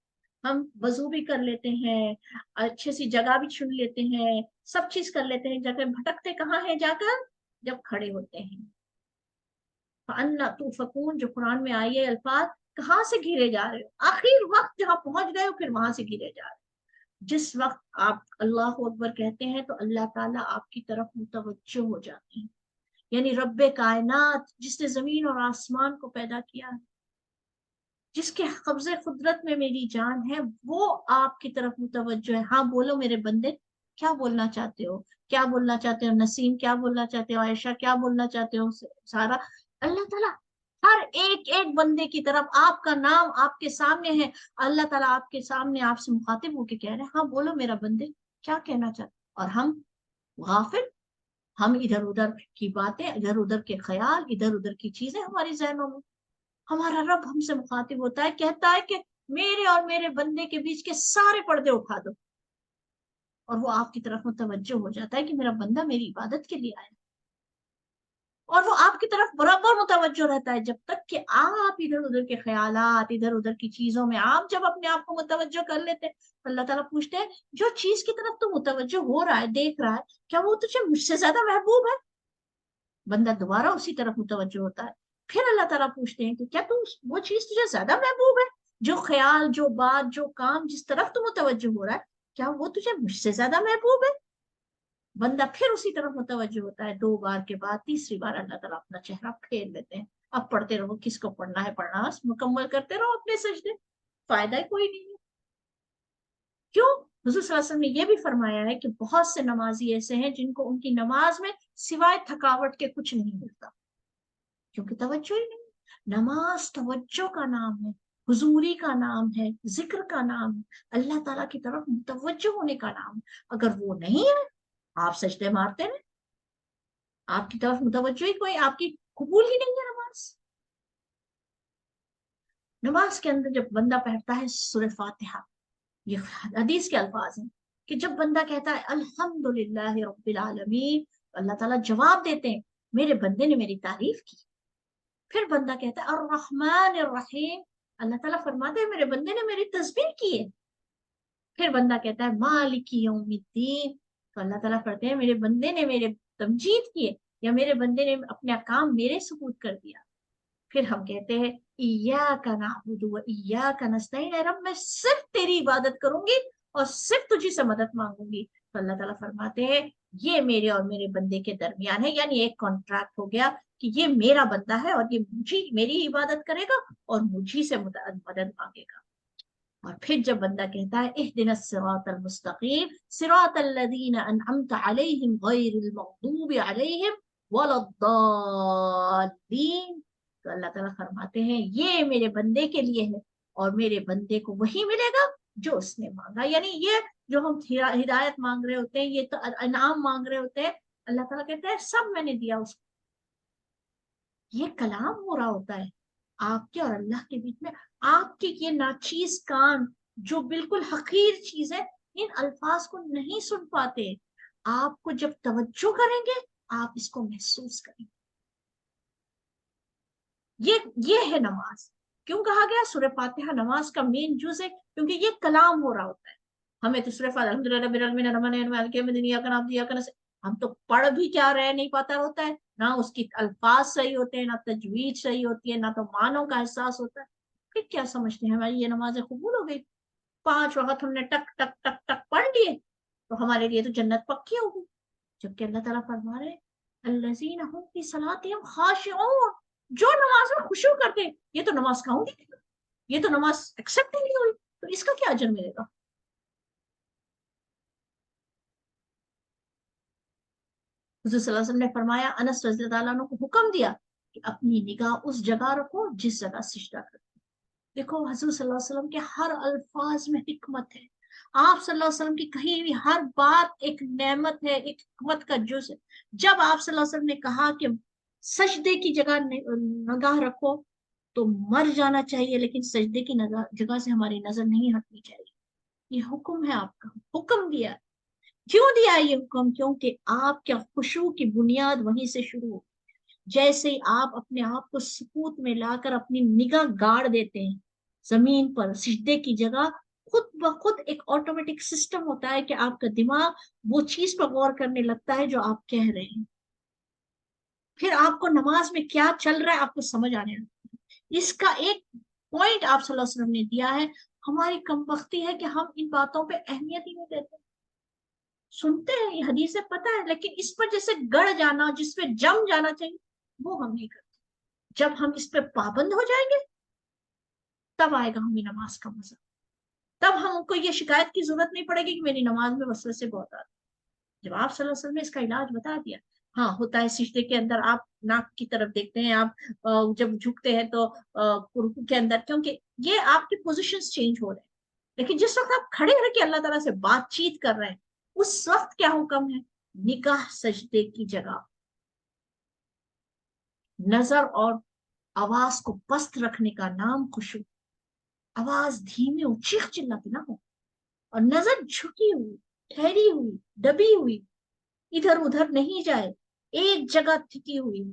हम वजू भी कर लेते हैं, अच्छे सी जगह भी चुन लेते हैं, सब चीज कर लेते हैं, जगह भटकते कहाँ हैं जाकर? जब खड़े होते हैं। अन्ना तू फकून, जो कुरान में आई है अल्फाज, कहाँ से घिरे जा रहे हो? आखिर वक्त जहां पहुंच गए हो, फिर वहां से घिरे जा रहे हो। जिस वक्त आप अल्लाह अकबर कहते हैं तो अल्लाह ताला आपकी तरफ मुतवज्जो हो जाते हैं। यानी रब्बे कायनात, जिसने जमीन और आसमान को पैदा किया है, جس کے قبضے قدرت میں میری جان ہے وہ آپ کی طرف متوجہ ہے. ہاں بولو میرے بندے، کیا بولنا چاہتے ہو؟ کیا بولنا چاہتے ہو نسیم؟ کیا بولنا چاہتے ہو عائشہ؟ کیا بولنا چاہتے ہو سارا؟ اللہ تعالیٰ ہر ایک ایک بندے کی طرف، آپ کا نام آپ کے سامنے ہے، اللہ تعالیٰ آپ کے سامنے آپ سے مخاطب ہو کے کہہ رہے ہیں ہاں بولو میرا بندے کیا کہنا چاہتے. اور ہم غافل، ہم ادھر ادھر کی باتیں، ادھر ادھر کے خیال، ادھر ادھر کی چیزیں ہماری ذہنوں میں. ہمارا رب ہم سے مخاطب ہوتا ہے، کہتا ہے کہ میرے اور میرے بندے کے بیچ کے سارے پردے اٹھا دو، اور وہ آپ کی طرف متوجہ ہو جاتا ہے کہ میرا بندہ میری عبادت کے لیے آیا، اور وہ آپ کی طرف برابر متوجہ رہتا ہے جب تک کہ آپ ادھر ادھر کے خیالات، ادھر ادھر کی چیزوں میں آپ جب اپنے آپ کو متوجہ کر لیتے. اللہ تعالیٰ پوچھتے ہیں جو چیز کی طرف تو متوجہ ہو رہا ہے، دیکھ رہا ہے، کیا وہ تجھے مجھ سے زیادہ محبوب ہے؟ بندہ دوبارہ اسی طرف متوجہ ہوتا ہے. پھر اللہ تعالیٰ پوچھتے ہیں کہ کیا وہ چیز تجھے زیادہ محبوب ہے؟ جو خیال، جو بات، جو کام جس طرف تو متوجہ ہو رہا ہے، کیا وہ تجھے مجھ سے زیادہ محبوب ہے؟ بندہ پھر اسی طرف متوجہ ہوتا ہے. 2 بار کے بعد تیسری بار اللہ تعالیٰ اپنا چہرہ پھیر لیتے ہیں. اب پڑھتے رہو، کس کو پڑھنا ہے پڑھنا، بس مکمل کرتے رہو اپنے سجدے، فائدہ ہی کوئی نہیں ہے. کیوں؟ حضور صلی اللہ علیہ وسلم نے یہ بھی فرمایا ہے کہ بہت سے نمازی ایسے ہیں جن کو ان کی نماز میں سوائے تھکاوٹ کے کچھ نہیں ملتا، کیونکہ توجہ ہی نہیں. نماز توجہ کا نام ہے، حضوری کا نام ہے، ذکر کا نام ہے، اللہ تعالیٰ کی طرف متوجہ ہونے کا نام ہے. اگر وہ نہیں ہے، آپ سجدے مارتے ہیں، آپ کی طرف متوجہ ہی کوئی، آپ کی قبول ہی نہیں ہے نماز. نماز کے اندر جب بندہ پڑھتا ہے سورہ فاتحہ، یہ حدیث کے الفاظ ہیں کہ جب بندہ کہتا ہے الحمدللہ رب العالمین، اللہ تعالیٰ جواب دیتے ہیں میرے بندے نے میری تعریف کی. پھر بندہ کہتا ہے الرحمن الرحیم، اللہ تعالیٰ فرماتے ہیں میرے بندے نے میری تسبیح کی ہے. پھر بندہ کہتا ہے مالک یوم الدین، تو اللہ تعالیٰ فرماتے ہیں میرے بندے نے میرے تمجید کی ہے، یا میرے بندے نے اپنے کام میرے سپرد کر دیا. پھر ہم کہتے ہیں ایاک نعبد و ایاک نستعین، اے رب میں صرف تیری عبادت کروں گی اور صرف تجھی سے مدد مانگوں گی. تو اللہ تعالیٰ فرماتے ہیں یہ میرے اور میرے بندے کے درمیان ہے، یعنی ایک کانٹریکٹ ہو گیا کہ یہ میرا بندہ ہے اور یہ میری عبادت کرے گا اور مجھی سے مدد مانگے گا. اور پھر جب بندہ کہتا ہے اہدنا الصراط المستقیم صراط الذین انعمت علیہم غیر المغضوب علیہم ولا الضالین، تو اللہ تعالیٰ فرماتے ہیں یہ میرے بندے کے لیے ہے اور میرے بندے کو وہی ملے گا جو اس نے مانگا. یعنی یہ جو ہم ہدایت مانگ رہے ہوتے ہیں، یہ تو انعام مانگ رہے ہوتے ہیں، اللہ تعالیٰ کہتے ہیں سب میں نے دیا اس کو. یہ کلام ہو رہا ہوتا ہے آپ کے اور اللہ کے بیچ میں. آپ کے یہ ناچیز کان جو بالکل حقیر چیز ہے، ان الفاظ کو نہیں سن پاتے. آپ کو جب توجہ کریں گے آپ اس کو محسوس کریں گے. یہ ہے نماز. کیوں کہا گیا سورہ فاتحہ نماز کا مین جز ہے؟ کیونکہ یہ کلام ہو رہا ہوتا ہے. ہمیں تو سورہ فاتحہ الحمدللہ رب العالمین الرحمن الرحیم، ہم تو پڑھ بھی کیا رہے نہیں پاتا ہوتا ہے، نہ اس کی الفاظ صحیح ہوتے ہیں، نہ تجوید صحیح ہوتی ہے، نہ تو معنوں کا احساس ہوتا ہے. پھر کیا سمجھتے ہیں ہماری یہ نمازیں قبول ہو گئی؟ 5 وقت ہم نے ٹک ٹک ٹک ٹک پڑھ لیے تو ہمارے لیے تو جنت پکی ہوگی. جبکہ اللہ تعالیٰ فرما رہے الذین هم فی صلاتہم خاشعون، جو نماز میں خشوع کرتے ہیں، یہ تو نماز کاؤں گی، یہ تو نماز ایکسپٹ نہیں ہوئی، تو اس کا کیا اجر ملے گا؟ حضور صلی اللہ علیہ وسلم نے فرمایا، انس رضی اللہ عنہ کو حکم دیا کہ اپنی نگاہ اس جگہ رکھو جس جگہ سجدہ کرو. دیکھو حضور صلی اللہ علیہ وسلم کے ہر الفاظ میں حکمت ہے. آپ صلی اللہ علیہ وسلم کی کہی ہوئی ہر بات ایک نعمت ہے، ایک حکمت کا جز ہے. جب آپ صلی اللہ علیہ وسلم نے کہا کہ سجدے کی جگہ نگاہ رکھو تو مر جانا چاہیے، لیکن سجدے کی جگہ سے ہماری نظر نہیں ہٹنی چاہیے. یہ حکم ہے، آپ کا حکم دیا. کیوں دیا یہ حکم؟ کیونکہ آپ کے خشوع کی بنیاد وہیں سے شروع ہو. جیسے ہی آپ اپنے آپ کو سکوت میں لا کر اپنی نگاہ گاڑ دیتے ہیں زمین پر سجدے کی جگہ، خود بخود ایک آٹومیٹک سسٹم ہوتا ہے کہ آپ کا دماغ وہ چیز پر غور کرنے لگتا ہے جو آپ کہہ رہے ہیں. پھر آپ کو نماز میں کیا چل رہا ہے آپ کو سمجھ آنے لگتا ہے. اس کا ایک پوائنٹ آپ صلی اللہ علیہ وسلم نے دیا ہے. ہماری کمبختی ہے کہ ہم ان باتوں پہ اہمیت ہی نہیں دیتے. سنتے ہیں یہ حدیثیں پتہ ہے، لیکن اس پر جیسے گڑ جانا، جس پہ جم جانا چاہیے، وہ ہم نہیں کرتے. جب ہم اس پہ پابند ہو جائیں گے तब आएगा हमें नमाज का मजा, तब हमको ये शिकायत की जरूरत नहीं पड़ेगी कि मेरी नमाज में वसवसे बहुत आते। जब आप सल्लल्लाहु अलैहि वसल्लम ने इसका इलाज बता दिया, हाँ होता है सिजदे के अंदर आप नाक की तरफ देखते हैं, आप जब झुकते हैं तो रुकू के अंदर, क्योंकि ये आपकी पोजीशंस चेंज हो रहे हैं। लेकिन जिस वक्त आप खड़े रह के अल्लाह ताला से बातचीत कर रहे हैं, उस वक्त क्या हुक्म है? निगाह सजदे की जगह, नजर और आवाज को पस्त रखने का नाम खुशू। आवाज धीमी हो, चीख चिल्लाती ना हो, और नजर झुकी हुई, ठहरी हुई, दबी हुई, इधर उधर नहीं जाए, एक जगह टिकी हुई।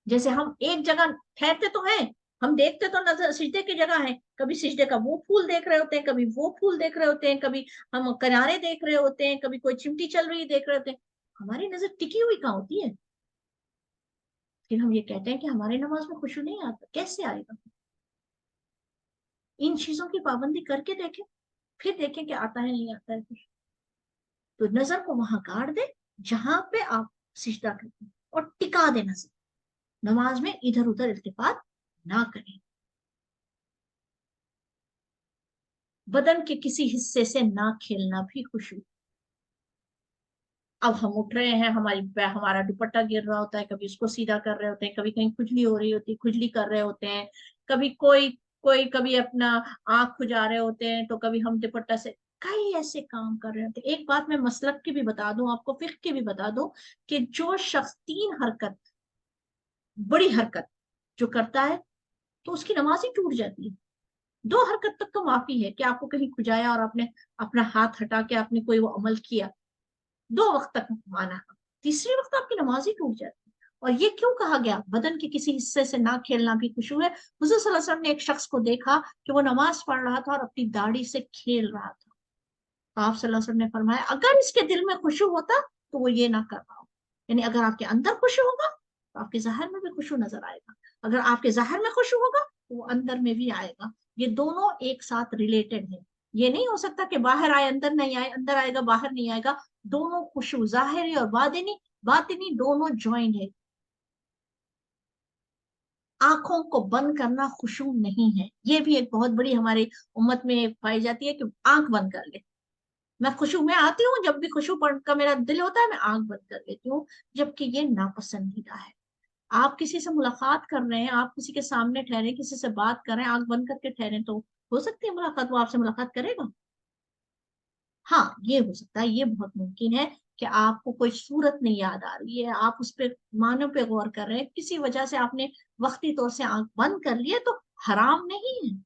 जैसे हम एक जगह ठहरते तो हैं, हम देखते तो नजर सिजदे की जगह है, कभी सिजदे का वो फूल देख रहे होते हैं, कभी वो फूल देख रहे होते हैं, कभी हम किनारे देख रहे होते हैं, कभी कोई चिमटी चल रही देख रहे होते हैं। हमारी नजर टिकी हुई कहाँ होती है? फिर हम ये कहते हैं कि हमारी नमाज में खुशू नहीं आता, कैसे आएगा? इन चीजों की पाबंदी करके देखें, फिर देखें कि आता है नहीं आता है खुशू। तो नजर को वहां गाड़ दे जहां पे आप सिजदा करते हैं, और टिका दे नजर, नमाज में इधर उधर इल्तिफात ना करें। बदन के किसी हिस्से से ना खेलना भी खुशू। अब हम उठ रहे हैं, हमारा दुपट्टा गिर रहा होता है, कभी उसको सीधा कर रहे होते हैं, कभी कहीं खुजली हो रही होती है, खुजली कर रहे होते हैं, कभी कोई कोई कभी अपना आंख खुजा रहे होते हैं, तो कभी हम दुपट्टा से कई ऐसे काम कर रहे होते हैं। एक बात मैं मसलक की भी बता दूं आपको, फिक्र की भी बता दूं, कि जो शख्स 3 हरकत, बड़ी हरकत जो करता है, तो उसकी नमाज ही टूट जाती है। 2 हरकत तक तो माफी है कि आपको कहीं खुजाया और आपने अपना हाथ हटा के आपने कोई वो अमल किया, 2 वक्त तक माना, तीसरे वक्त आपकी नमाज ही टूट जाती है। और ये क्यों कहा गया बदन के किसी हिस्से से ना खेलना भी खुशू है? हुजूर सल्लल्लाहु अलैहि वसल्लम ने एक शख्स को देखा कि वो नमाज पढ़ रहा था और अपनी दाढ़ी से खेल रहा था। आप सल्लल्लाहु अलैहि वसल्लम ने फरमाया, अगर इसके दिल में खुशू होता तो वो ये ना कर रहा हो। यानी अगर आपके अंदर खुशू होगा तो आपके ज़ाहिर में भी खुशू नजर आएगा, अगर आपके ज़ाहिर में खुशू होगा तो वो अंदर में भी आएगा। ये दोनों एक साथ रिलेटेड है। ये नहीं हो सकता कि बाहर आए अंदर नहीं आए, अंदर आएगा बाहर नहीं आएगा। दोनों खुशू, ज़ाहिरी और बातिनी, बातिनी दोनों ज्वाइंट है। आंखों को बंद करना खुशू नहीं है। ये भी एक बहुत बड़ी हमारी उम्मत में पाई जाती है कि आंख बंद कर ले। मैं खुशू में आती हूँ, जब भी खुशू पढ़ का मेरा दिल होता है मैं आंख बंद कर लेती हूँ, जबकि ये नापसंदीदा है। आप किसी से मुलाकात कर रहे हैं, आप किसी के सामने ठहरे, किसी से बात कर रहे हैं, आंख बंद करके ठहरे, तो हो सकती है मुलाकात, वो आपसे मुलाकात करेगा। हाँ ये हो सकता है, ये बहुत मुमकिन है कि आपको कोई सूरत नहीं याद आ रही है, आप उस पे मानों पे गौर कर रहे हैं, किसी वजह से आपने वक्ती तौर से आंख बंद कर ली है, तो हराम नहीं है,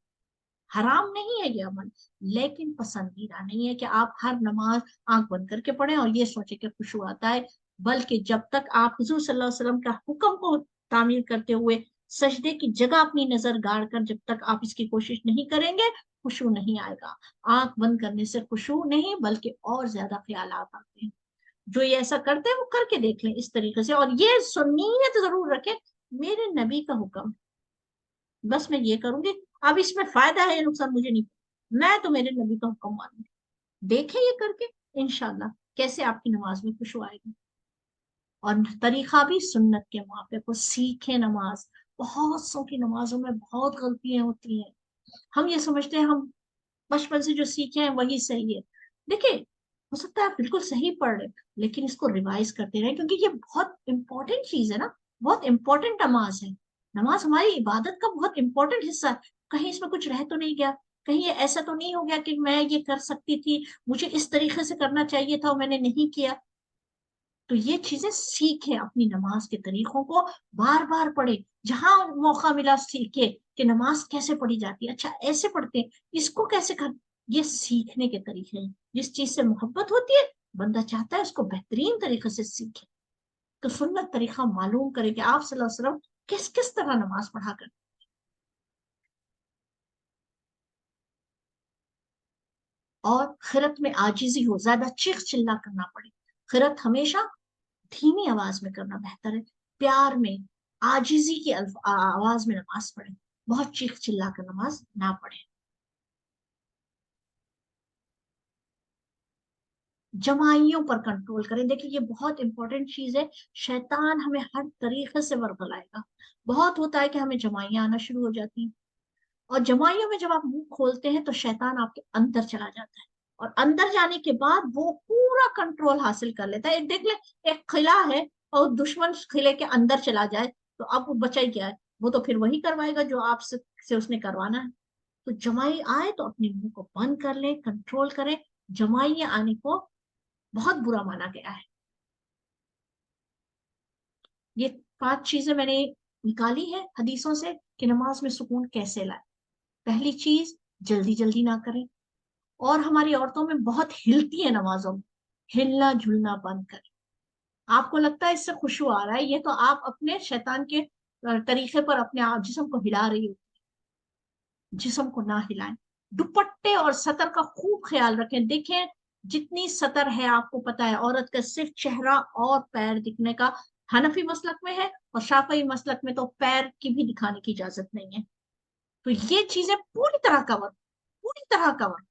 हराम नहीं है ये अमल। लेकिन पसंदीदा नहीं है कि आप हर नमाज आंख बंद करके पढ़ें और ये सोचे कि खुशू आता है। बल्कि जब तक आप हुजूर सल्लल्लाहु अलैहि वसल्लम का हुक्म को तामील करते हुए सजदे की जगह अपनी नजर गाड़ कर जब तक आप इसकी कोशिश नहीं करेंगे, खुशू नहीं आएगा। आंख बंद करने से खुशू नहीं बल्कि और ज्यादा ख्यालात आते हैं। जो ये ऐसा करते हैं वो करके देख लें इस तरीके से, और ये सुन्नियत जरूर रखें, मेरे नबी का हुक्म, बस मैं ये करूंगी। अब इसमें फायदा है या नुकसान मुझे नहीं पता, मैं तो मेरे नबी का हुक्म मानूंगी। देखें ये करके, इंशाल्लाह कैसे आपकी नमाज में खुशू आएगी। और तरीका भी सुन्नत के मुआफिक को सीखें नमाज। बहुत सौ की नमाजों में बहुत गलतियां होती हैं। हम ये समझते हैं हम बचपन से जो सीखे हैं वही सही है। देखिए, हो सकता है आप बिल्कुल सही पढ़ रहे, लेकिन इसको रिवाइज करते रहें, क्योंकि ये बहुत इंपॉर्टेंट चीज है ना, बहुत इंपॉर्टेंट नमाज है। नमाज हमारी इबादत का बहुत इंपॉर्टेंट हिस्सा है। कहीं इसमें कुछ रह तो नहीं गया, कहीं ये ऐसा तो नहीं हो गया कि मैं ये कर सकती थी, मुझे इस तरीके से करना चाहिए था और मैंने नहीं किया। तो ये चीजें सीखे, अपनी नमाज के तरीकों को बार बार पढ़े, जहां मौका मिला सीखे कि नमाज कैसे पढ़ी जाती है, अच्छा ऐसे पढ़ते हैं, इसको कैसे कर। ये सीखने के तरीके हैं। जिस चीज से मोहब्बत होती है, बंदा चाहता है उसको बेहतरीन तरीके से सीखे। तो सुन्नत तरीका मालूम करे कि आप सल्लल्लाहु अलैहि वसल्लम किस किस तरह नमाज पढ़ा कर। और खिरत में आजिजी हो, ज्यादा चीख चिल्ला करना पड़े। खिरत हमेशा धीमी आवाज में करना बेहतर है। प्यार में, आजिजी की आवाज में नमाज पढ़े, बहुत चीख चिल्ला कर नमाज ना पढ़े। जमाइयों पर कंट्रोल करें। देखिए ये बहुत इंपॉर्टेंट चीज है, शैतान हमें हर तरीके से वर्गलाएगा। बहुत होता है कि हमें जमाइयां आना शुरू हो जाती हैं, और जमाइयों में जब आप मुंह खोलते हैं तो शैतान आपके अंदर चला जाता है, और अंदर जाने के बाद वो पूरा कंट्रोल हासिल कर लेता है। एक देख ले, एक किला है और दुश्मन किले के अंदर चला जाए तो आपको बचा ही क्या है, वो तो फिर वही करवाएगा जो आपसे उसने करवाना है। तो जमाई आए तो अपने मुंह को बंद कर ले, कंट्रोल करें। जमाई आने को बहुत बुरा माना गया है। ये 5 चीजें मैंने निकाली है हदीसों से कि नमाज में सुकून कैसे लाए। पहली चीज, जल्दी जल्दी ना करें। और हमारी औरतों में बहुत हिलती है नमाजों में, हिलना झुलना बंद करें। आपको लगता है इससे खुशबू आ रहा है, ये तो आप अपने शैतान के तरीके पर अपने आप जिस्म को हिला रही हो। जिस्म को ना हिलाएं। दुपट्टे और सतर का खूब ख्याल रखें। देखें जितनी सतर है, आपको पता है औरत का सिर्फ चेहरा और पैर दिखने का हनफी मसलक में है, और शाफई मसलक में तो पैर की भी दिखाने की इजाजत नहीं है। तो ये चीजें पूरी तरह कवर, पूरी तरह कवर।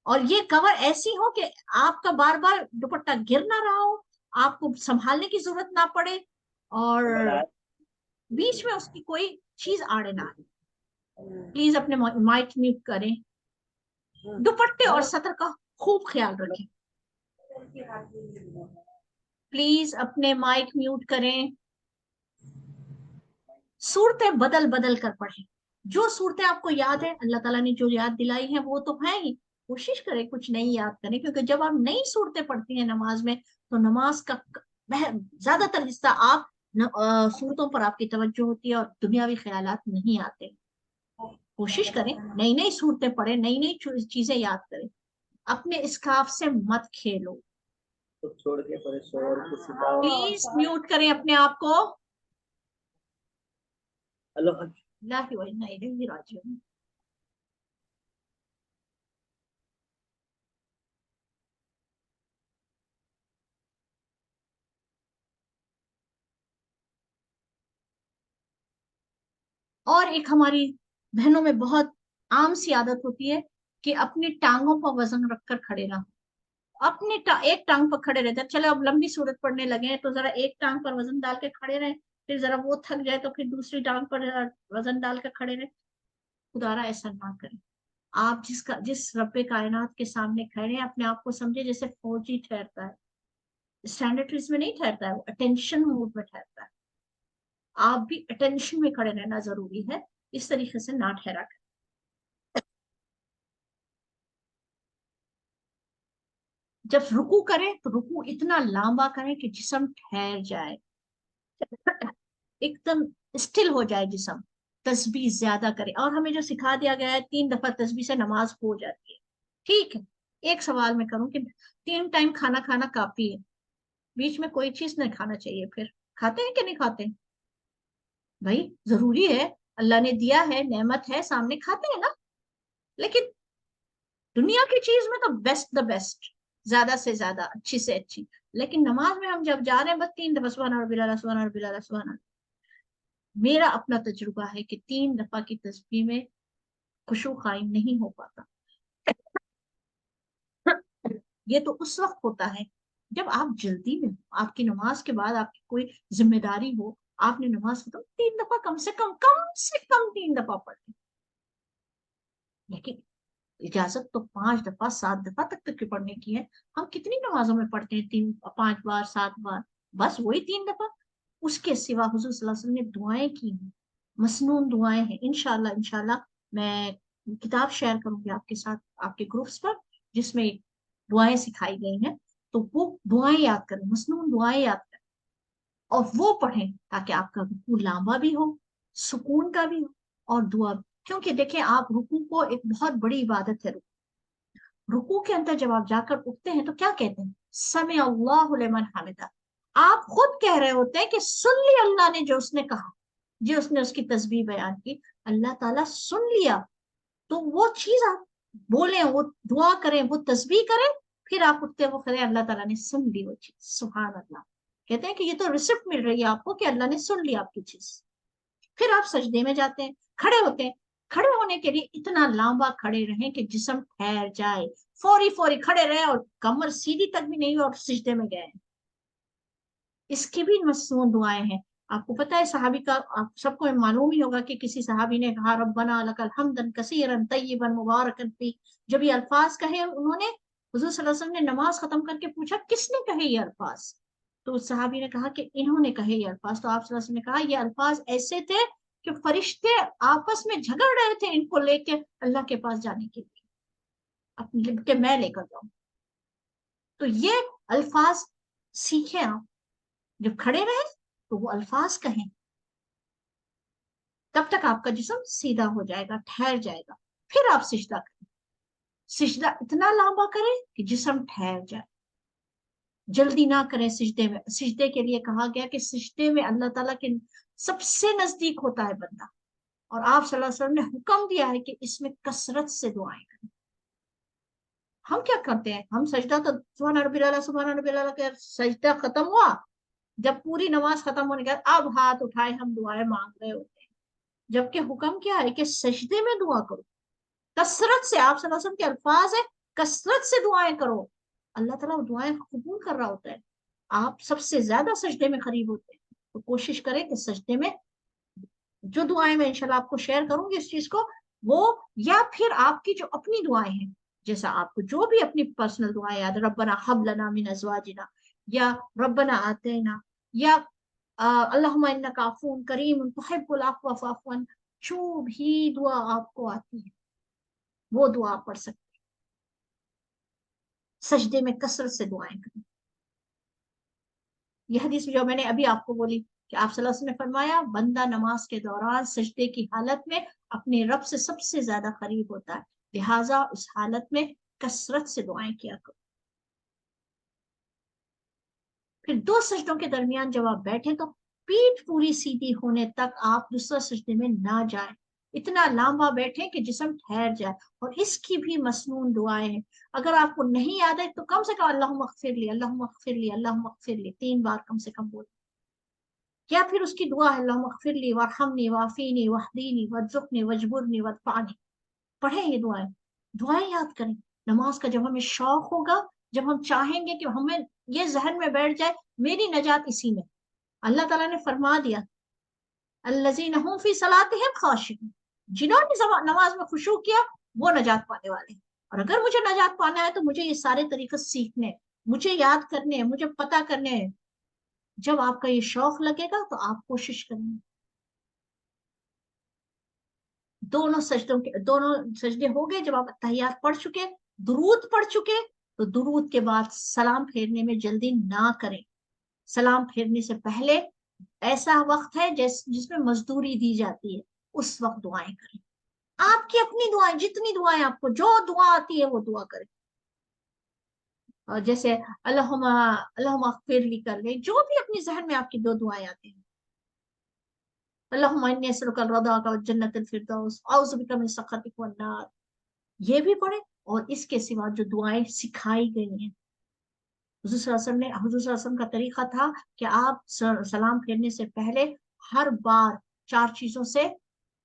और ये कवर ऐसी हो कि आपका बार बार दुपट्टा गिर ना रहा हो, आपको संभालने की जरूरत ना पड़े, और बीच में उसकी कोई चीज आड़े ना आए। प्लीज अपने माइक म्यूट करें। दुपट्टे और सतर का खूब ख्याल रखें। प्लीज अपने माइक म्यूट करें। सूरतें बदल बदल कर पढ़ें। जो सूरतें आपको याद है, अल्लाह ताला ने जो याद दिलाई है वो तो है ही, कोशिश करें कुछ नई याद करें, क्योंकि जब आप नई सूरतें पढ़ती हैं नमाज में तो नमाज का ज्यादातर हिस्सा आप सूरतों पर आपकी तवज्जो होती है और दुनियावी ख्यालात नहीं आते। कोशिश करें नई नई सूरतें पढ़ें, नई नई चीजें याद करें। अपने इस्काफ से मत खेलो। तो छोड़ के परे शोर किसी का। प्लीज म्यूट करें अपने आप को। अल्लाह लाही व इन्ना इलैहि राजिऊन। और एक हमारी बहनों में बहुत आम सी आदत होती है कि अपनी टांगों पर वजन रखकर खड़े रहो। अपनी एक टांग पर खड़े रहते हैं। चलो अब लंबी सूरत पढ़ने लगे हैं तो जरा एक टांग पर वजन डाल के खड़े रहे, फिर जरा वो थक जाए तो फिर दूसरी टांग पर वजन डाल के खड़े रहे। खुदारा ऐसा ना करें। आप जिस रब्बे कायनात के सामने खड़े हैं, अपने आप को समझे जैसे फौजी ठहरता है। स्टैंडर्ड में नहीं ठहरता है, वो अटेंशन मोड में ठहरता है। आप भी अटेंशन में खड़े रहना जरूरी है, इस तरीके से ना ठहरा कर। जब रुकू करें तो रुकू इतना लंबा करें कि जिस्म ठहर जाए, एकदम स्टिल हो जाए जिस्म। तस्बीह ज्यादा करें। और हमें जो सिखा दिया गया है 3 दफा तस्बीह से नमाज हो जाती है। ठीक है, एक सवाल मैं करूं कि 3 टाइम खाना खाना काफी है, बीच में कोई चीज नहीं खाना चाहिए, फिर खाते हैं कि नहीं खाते? भाई जरूरी है, अल्लाह ने दिया है, नेमत है सामने, खाते हैं ना। लेकिन दुनिया की चीज में तो बेस्ट द बेस्ट, ज्यादा से ज्यादा, अच्छी से अच्छी। लेकिन नमाज में हम जब जा रहे हैं बस 3 दफा सुभान रब्बिल आला, सुभान रब्बिल आला, सुभान अल्लाह। मेरा अपना तजुर्बा है कि 3 दफा की तस्बीह में खुशू कायम नहीं हो पाता। ये तो उस वक्त होता है जब आप जल्दी में हो, आपकी नमाज के बाद आपकी कोई जिम्मेदारी हो, आपने नमाज खत्म, 3 दफा कम से कम 3 दफा पढ़े। लेकिन इजाजत तो 5 दफा 7 दफा तक की पढ़ने की है। हम कितनी नमाजों में पढ़ते हैं 5 बार 7 बार, बस वही 3 दफा। उसके सिवा हुजूर सल्लल्लाहु अलैहि वसल्लम ने दुआएं की हैं, मसनून दुआएं हैं। इंशाल्लाह इंशाल्लाह मैं किताब शेयर करूंगी आपके साथ, आपके ग्रुप्स पर, जिसमें दुआएं सिखाई गई हैं। तो वो दुआएं याद करें, मसनून दुआएं याद करें, और वो पढ़ें ताकि आपका रुकू लंबा भी हो, सुकून का भी हो, और दुआ भी। क्योंकि देखें, आप रुकू को एक बहुत बड़ी इबादत है। रुकू के अंदर जब आप जाकर उठते हैं तो क्या कहते हैं? समी अल्लाहु लिमन हमिदा। आप खुद कह रहे होते हैं कि सुन लिया अल्लाह ने जो उसने कहा, जो उसने उसकी तस्बीह बयान की, अल्लाह ताला सुन लिया। तो वो चीज आप बोले, वो दुआ करें, वो तस्बीह करें, फिर आप उठते वो करें, अल्लाह ताला ने सुन ली वो चीज। सुभान अल्लाह। कहते हैं कि ये तो रिसिप्ट मिल रही है आपको कि अल्लाह ने सुन लिया आपकी चीज। फिर आप सजदे में जाते हैं, खड़े होते हैं। खड़े होने के लिए इतना लंबा खड़े रहें कि जिस्म ठहर जाए, फौरी खड़े रहे और कमर सीधी तक भी नहीं हुई और सिजदे में गए। इसकी भी मसनून दुआएं हैं। आपको पता है सहाबी का, आप सबको मालूम ही होगा कि किसी सहाबी ने कहा रब्बना लकल हम्दन कसीरन तय्यिबन मुबारकन फी। जब ये अल्फाज कहे उन्होंने, हुजूर सल्लल्लाहु अलैहि वसल्लम ने नमाज खत्म करके पूछा किसने कहे ये अल्फाज, तो उस सहाबी ने कहा कि इन्होंने कहे ये अल्फाज। तो आप सल्लल्लाहु अलैहि वसल्लम ने कहा ये अल्फाज ऐसे थे कि फरिश्ते आपस में झगड़ रहे थे इनको लेके अल्लाह के पास जाने के लिए, अपने के मैं लेकर जाऊं। तो ये अल्फाज सीखे आप, जब खड़े रहे तो वो अल्फाज कहें, तब तक आपका जिस्म सीधा हो जाएगा, ठहर जाएगा। फिर आप सिजदा करें, सिजदा इतना लंबा करें कि जिस्म ठहर जाए। जल्दी ना करें सिजदे में। सिजदे के लिए कहा गया कि सिजदे में अल्लाह ताला के सबसे नजदीक होता है बंदा, और आप सल्लल्लाहु अलैहि वसल्लम ने हुक्म दिया है कि इसमें कसरत से दुआएं करें। हम क्या करते हैं, हम सजदा तो सुभान रब्बिल आला सुभान रब्बिल आला के सजदा खत्म हुआ, जब पूरी नमाज खत्म होने के बाद अब हाथ उठाए हम दुआएं मांग रहे होते हैं, जबकि हुक्म क्या है कि सजदे में दुआ करो कसरत से। आप सल्लल्लाहु अलैहि वसल्लम के अल्फाज है कसरत से दुआएं करो, अल्लाह ताला दुआएं कबूल कर रहा होता है। आप सबसे ज्यादा सजदे में करीब होते हैं, तो कोशिश करें कि सजदे में जो दुआएं मैं इंशाल्लाह आपको शेयर करूंगी इस चीज को, वो या फिर आपकी जो अपनी दुआएं हैं, जैसा आपको जो भी अपनी पर्सनल दुआएं याद है, रब्बना हब लना मिन अज़वाजिना, या रब्बना आतेना, या अल्लाहुम्मा इन्नका अफ़ून करीम तुहिब्बुल अफ़्व फ़अफ़ु अन्ना, जो भी दुआ आपको आती है वो दुआ आप पढ़ सकते हैं। सजदे में कसरत से दुआएं करें। यह हदीस जो मैंने अभी आपको बोली कि आप सल्लल्लाहु अलैहि वसल्लम ने फरमाया बंदा नमाज के दौरान सजदे की हालत में अपने रब से सबसे ज्यादा करीब होता है, लिहाजा उस हालत में कसरत से दुआएं किया करो। फिर दो सजदों के दरमियान जब आप बैठे तो पीठ पूरी सीधी होने तक आप दूसरा सजदे में ना जाएं, इतना लंबा बैठे कि जिस्म ठहर जाए। और इसकी भी मसनून दुआएं हैं, अगर आपको नहीं याद है तो कम से कम अल्लाहुम्मा अग़फ़िरली अल्लाहुम्मा अग़फ़िरली अल्लाहुम्मा अग़फ़िरली 3 बार कम से कम बोल। या फिर उसकी दुआ है अल्लाहुम्मा अग़फ़िरली वरहमनी वाफ़ीनी वहदीनी वरज़ुक़नी वजबुरनी वरफ़अनी। पढ़ें ये दुआएं, दुआएं याद करें। नमाज का जब हमें शौक होगा, जब हम चाहेंगे कि हमें ये जहन में बैठ जाए मेरी नजात इसी में, अल्लाह ताला ने फरमा दिया अल्लज़ीना हुम फ़ी सलातिहिम ख़ाशिऊन, जिन्होंने नमाज में खुशू किया वो नजात पाने वाले हैं। और अगर मुझे नजात पाना है तो मुझे ये सारे तरीके सीखने, मुझे याद करने हैं, मुझे पता करने हैं। जब आपका ये शौक लगेगा तो आप कोशिश करेंगे। दोनों सजदे हो गए, जब आप तहियात पढ़ चुके, दुरूद पढ़ चुके, तो दुरूद के बाद सलाम फेरने में जल्दी ना करें। सलाम फेरने से पहले ऐसा वक्त है जिसमें मजदूरी दी जाती है, उस वक्त दुआएं करें। आपकी अपनी दुआएं, जितनी दुआएं आपको जो दुआ आती है वो दुआ करें। और जैसे अल्लाहुम्मा अग़फ़िरली कर ले, जो भी अपनी जहन में आपकी दो दुआएं आती हैं, अल्लाहुम्मा इन्नी अस्अलुका रज़ाका व जन्नतल फ़िरदौस औज़ु बिका मिन सख़तिक वन नार, ये भी पढ़े। और इसके सिवा जो दुआएं सिखाई गई हैं, हुज़ूर सल्लल्लाहु अलैहि वसल्लम का तरीका था कि आप सलाम फेरने से पहले हर बार 4 चीजों से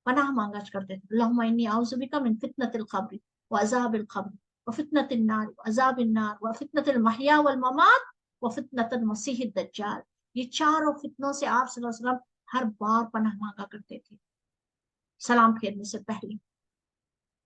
पनाह मांगा करते थे। अल्लाहुम्मा इन्नी औज़ु बिका मिन फितनतिल क़ब्र व अज़ाबिल क़ब्र व फितनतिन नार व अज़ाबिन नार व फितनतिल महया वल ममात व फितनतिल मसीहिद दज्जाल। ये चारों फितनों से आप सल्लल्लाहु अलैहि वसल्लम हर बार पनाह मांगा करते थे सलाम फेरने से पहले।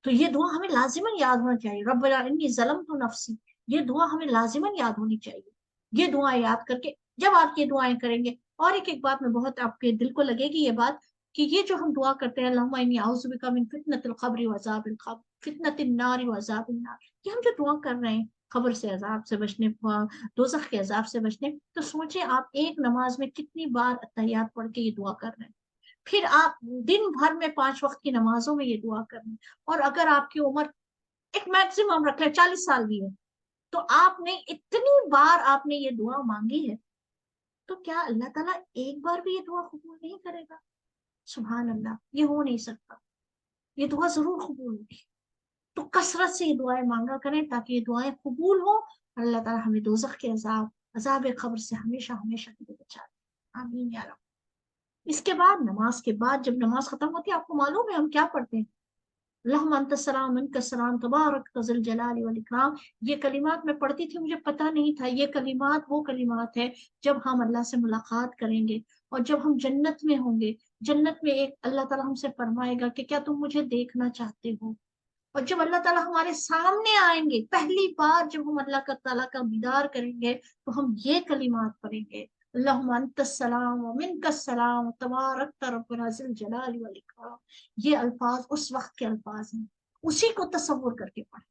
तो ये दुआ हमें लाजिमन याद होना चाहिए, रब्बना इन्नी ज़लमतु नफ्सी, ये दुआ हमें लाजिमन याद होनी चाहिए। ये दुआ याद करके जब आप ये दुआएं करेंगे, और एक बात में बहुत आपके दिल को लगेगी ये बात कि ये जो हम दुआ करते हैं अल्लाहुम्मा इन्नी औज़ु बिका मिन फितनतिल क़ब्र व अज़ाबिल क़ब्र फितनतिन नार व अज़ाबिन नार, ये हम जो दुआ कर रहे हैं खबर से अजाब से बचने, दोज़ख के अजाब से बचने, तो सोचें आप एक नमाज में कितनी बार अत्तहियात पढ़ के ये दुआ कर रहे हैं। फिर आप दिन भर में 5 वक्त की नमाजों में ये दुआ करनी। और अगर आपकी उम्र एक मैक्सिमम रख ले 40 साल भी है, तो आपने इतनी बार आपने ये दुआ मांगी है, तो क्या अल्लाह ताला एक बार भी ये दुआ कबूल नहीं करेगा? सुभान अल्लाह, ये हो नहीं सकता, ये दुआ जरूर कबूल होगी। तो कसरत से ये दुआएं मांगा करें ताकि ये दुआएं कबूल हो, अल्लाह ताला हमें दोज़ख के अजाब कब्र से हमेशा हमेशा के लिए बचा दे। आमीन या रब। इसके बाद नमाज के बाद जब नमाज खत्म होती है, आपको मालूम है हम क्या पढ़ते हैं? अल्लाहुम्मा अंतस सलाम मिनकस सलाम तबारक ज़ुल जलाली वल इकराम। ये कलिमात मैं पढ़ती थी, मुझे पता नहीं था ये कलिमात वो कलिमात है जब हम अल्लाह से मुलाकात करेंगे और जब हम जन्नत में होंगे। जन्नत में एक अल्लाह ताला हमसे फरमाएगा कि क्या तुम मुझे देखना चाहते हो। और जब अल्लाह ताला हमारे सामने आएंगे, पहली बार जब हम अल्लाह का ताला का दीदार करेंगे, तो हम ये कलिमात पढ़ेंगे, अल्लाहुम्मा अंतस सलाम व मिनकस सलाम तबारक रब्बुना ज़ुल जलाली वल इकराम। ये अल्फाज उस वक्त के अल्फाज हैं, उसी को तसव्वुर करके पढ़ें।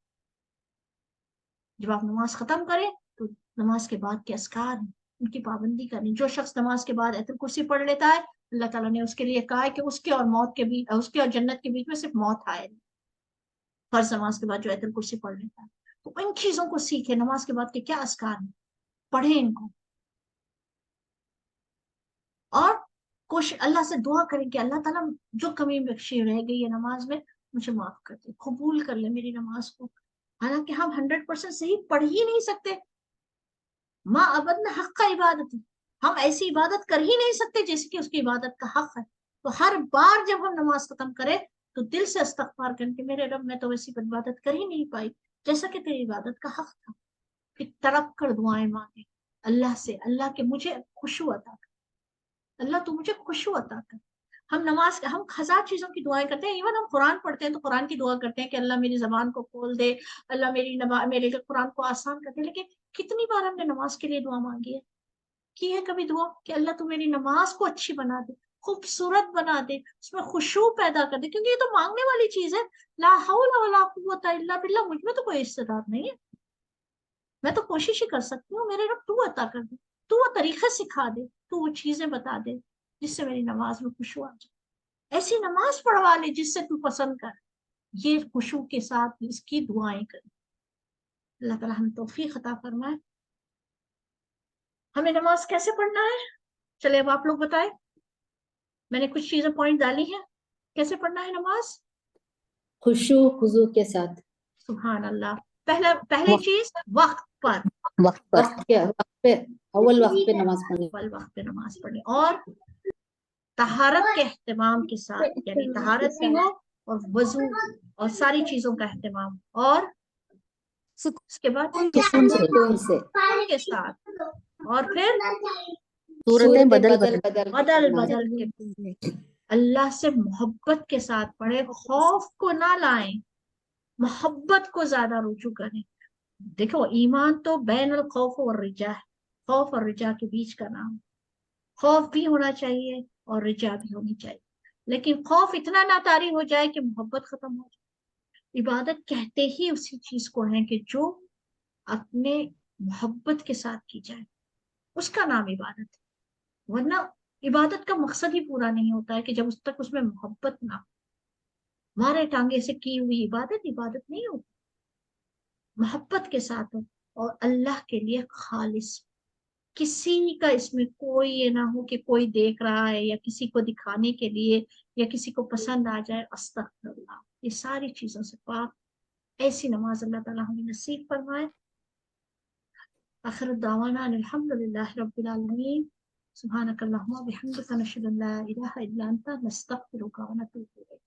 जब आप नमाज खत्म करें तो नमाज के बाद के अस्कार हैं, उनकी पाबंदी करनी। जो शख्स नमाज के बाद आयतुल कुर्सी पढ़ लेता है, अल्लाह ताला ने उसके लिए कहा है कि उसके और मौत के बीच, उसके और जन्नत के बीच में सिर्फ मौत आए। फर्ज नमाज के बाद जो आयतुल कुर्सी पढ़ लेता है, तो इन चीजों को सीखे। नमाज के बाद के क्या अस्कार हैं, पढ़े इनको, और कोशिश अल्लाह से दुआ करें कि अल्लाह ताला जो कमी बख्शी रह गई है नमाज में, मुझे माफ कर दे, कबूल कर ले मेरी नमाज को। हालांकि हम 100% सही पढ़ ही नहीं सकते। माँ अबद ने हक का इबादत है, हम ऐसी इबादत कर ही नहीं सकते जैसे कि उसकी इबादत का हक है। तो हर बार जब हम नमाज खत्म करें तो दिल से इस्तगफार करें कि मेरे रब, मैं तो वैसी इबादत कर ही नहीं पाई जैसा कि तेरी इबादत का हक था। फिर तड़प कर दुआएं मांगे अल्लाह से, अल्लाह के मुझे खुशू अता कर, अल्लाह तू मुझे खुशू अता कर। हम नमाज हम हजार चीजों की दुआएं करते हैं। इवन हम कुरान पढ़ते हैं तो कुरान की दुआ करते हैं कि अल्लाह मेरी जबान को खोल दे, अल्लाह मेरे लिए कुरान को आसान कर दे। लेकिन कितनी बार हमने नमाज के लिए दुआ मांगी है, की है कभी दुआ कि अल्लाह तू मेरी नमाज को अच्छी बना दे, खूबसूरत बना दे, उसमें खुशू पैदा कर दे। क्योंकि ये तो मांगने वाली चीज है। ला हौला वला कुव्वता इल्ला बिल्लाह, मुझ में तो कोई इस्तेदाद नहीं है, मैं तो कोशिश ही कर सकती हूँ, मेरे रब तू अता कर दे, तू वो तरीके सिखा दे, तू वो चीजें बता दे जिससे मेरी नमाज में खुशू आ जाए। ऐसी नमाज पढ़वा ले जिससे तू पसंद कर। ये खुशू के साथ इसकी दुआएं कर। अल्लाह ताला हमें तौफीक अता फरमाए। हमें नमाज कैसे पढ़ना है, चले अब आप लोग बताएं। मैंने कुछ चीजें पॉइंट डाली हैं, कैसे पढ़ना है नमाज। खुशू खुजू के साथ, सुभान अल्लाह। पहली वक्त चीज वक्त पर, वक्त पे, अव्वल वक्त पे नमाज पढ़नी। अव्वल वक्त पे नमाज पढ़नी, और तहारत के एहतमाम के साथ, यानी तहारत भी हो और वजू और सारी चीजों का एहतमाम, और उसके बाद सुकून से के साथ, और फिर सूरतें बदल बदल बदल बदल के अल्लाह से मोहब्बत के साथ पढ़े, खौफ को ना लाएं, मोहब्बत को ज्यादा रुजू करें। देखो ईमान तो बैन अल खौफ और रिजा है, खौफ और रिजा के बीच का नाम। खौफ भी होना चाहिए और रिजा भी होनी चाहिए, लेकिन खौफ इतना ना तारी हो जाए कि मोहब्बत खत्म हो जाए। इबादत कहते ही उसी चीज को है कि जो अपने मोहब्बत के साथ की जाए, उसका नाम इबादत है। वरना इबादत का मकसद ही पूरा नहीं होता है कि जब उस तक उसमें मोहब्बत ना हो। मारे टांगे से की हुई इबादत इबादत नहीं होती, मोहब्बत के साथ हो और अल्लाह के लिए खालिस। किसी का इसमें कोई ये ना हो कि कोई देख रहा है या किसी को दिखाने के लिए या किसी को पसंद आ जाए, अस्तगफिरुल्लाह। ये सारी चीजों से पाक ऐसी नमाज अल्लाह ताला हमें नसीब फरमाए। आखिर दावाना अल्हम्दुलिल्लाहि रब्बिल आलमीन। सुब्हानकल्लाहुम्मा व बिहम्दिका नशहदु अन ला इलाहा इल्ला अंता नस्तगफिरुका व नतूबु इलैक।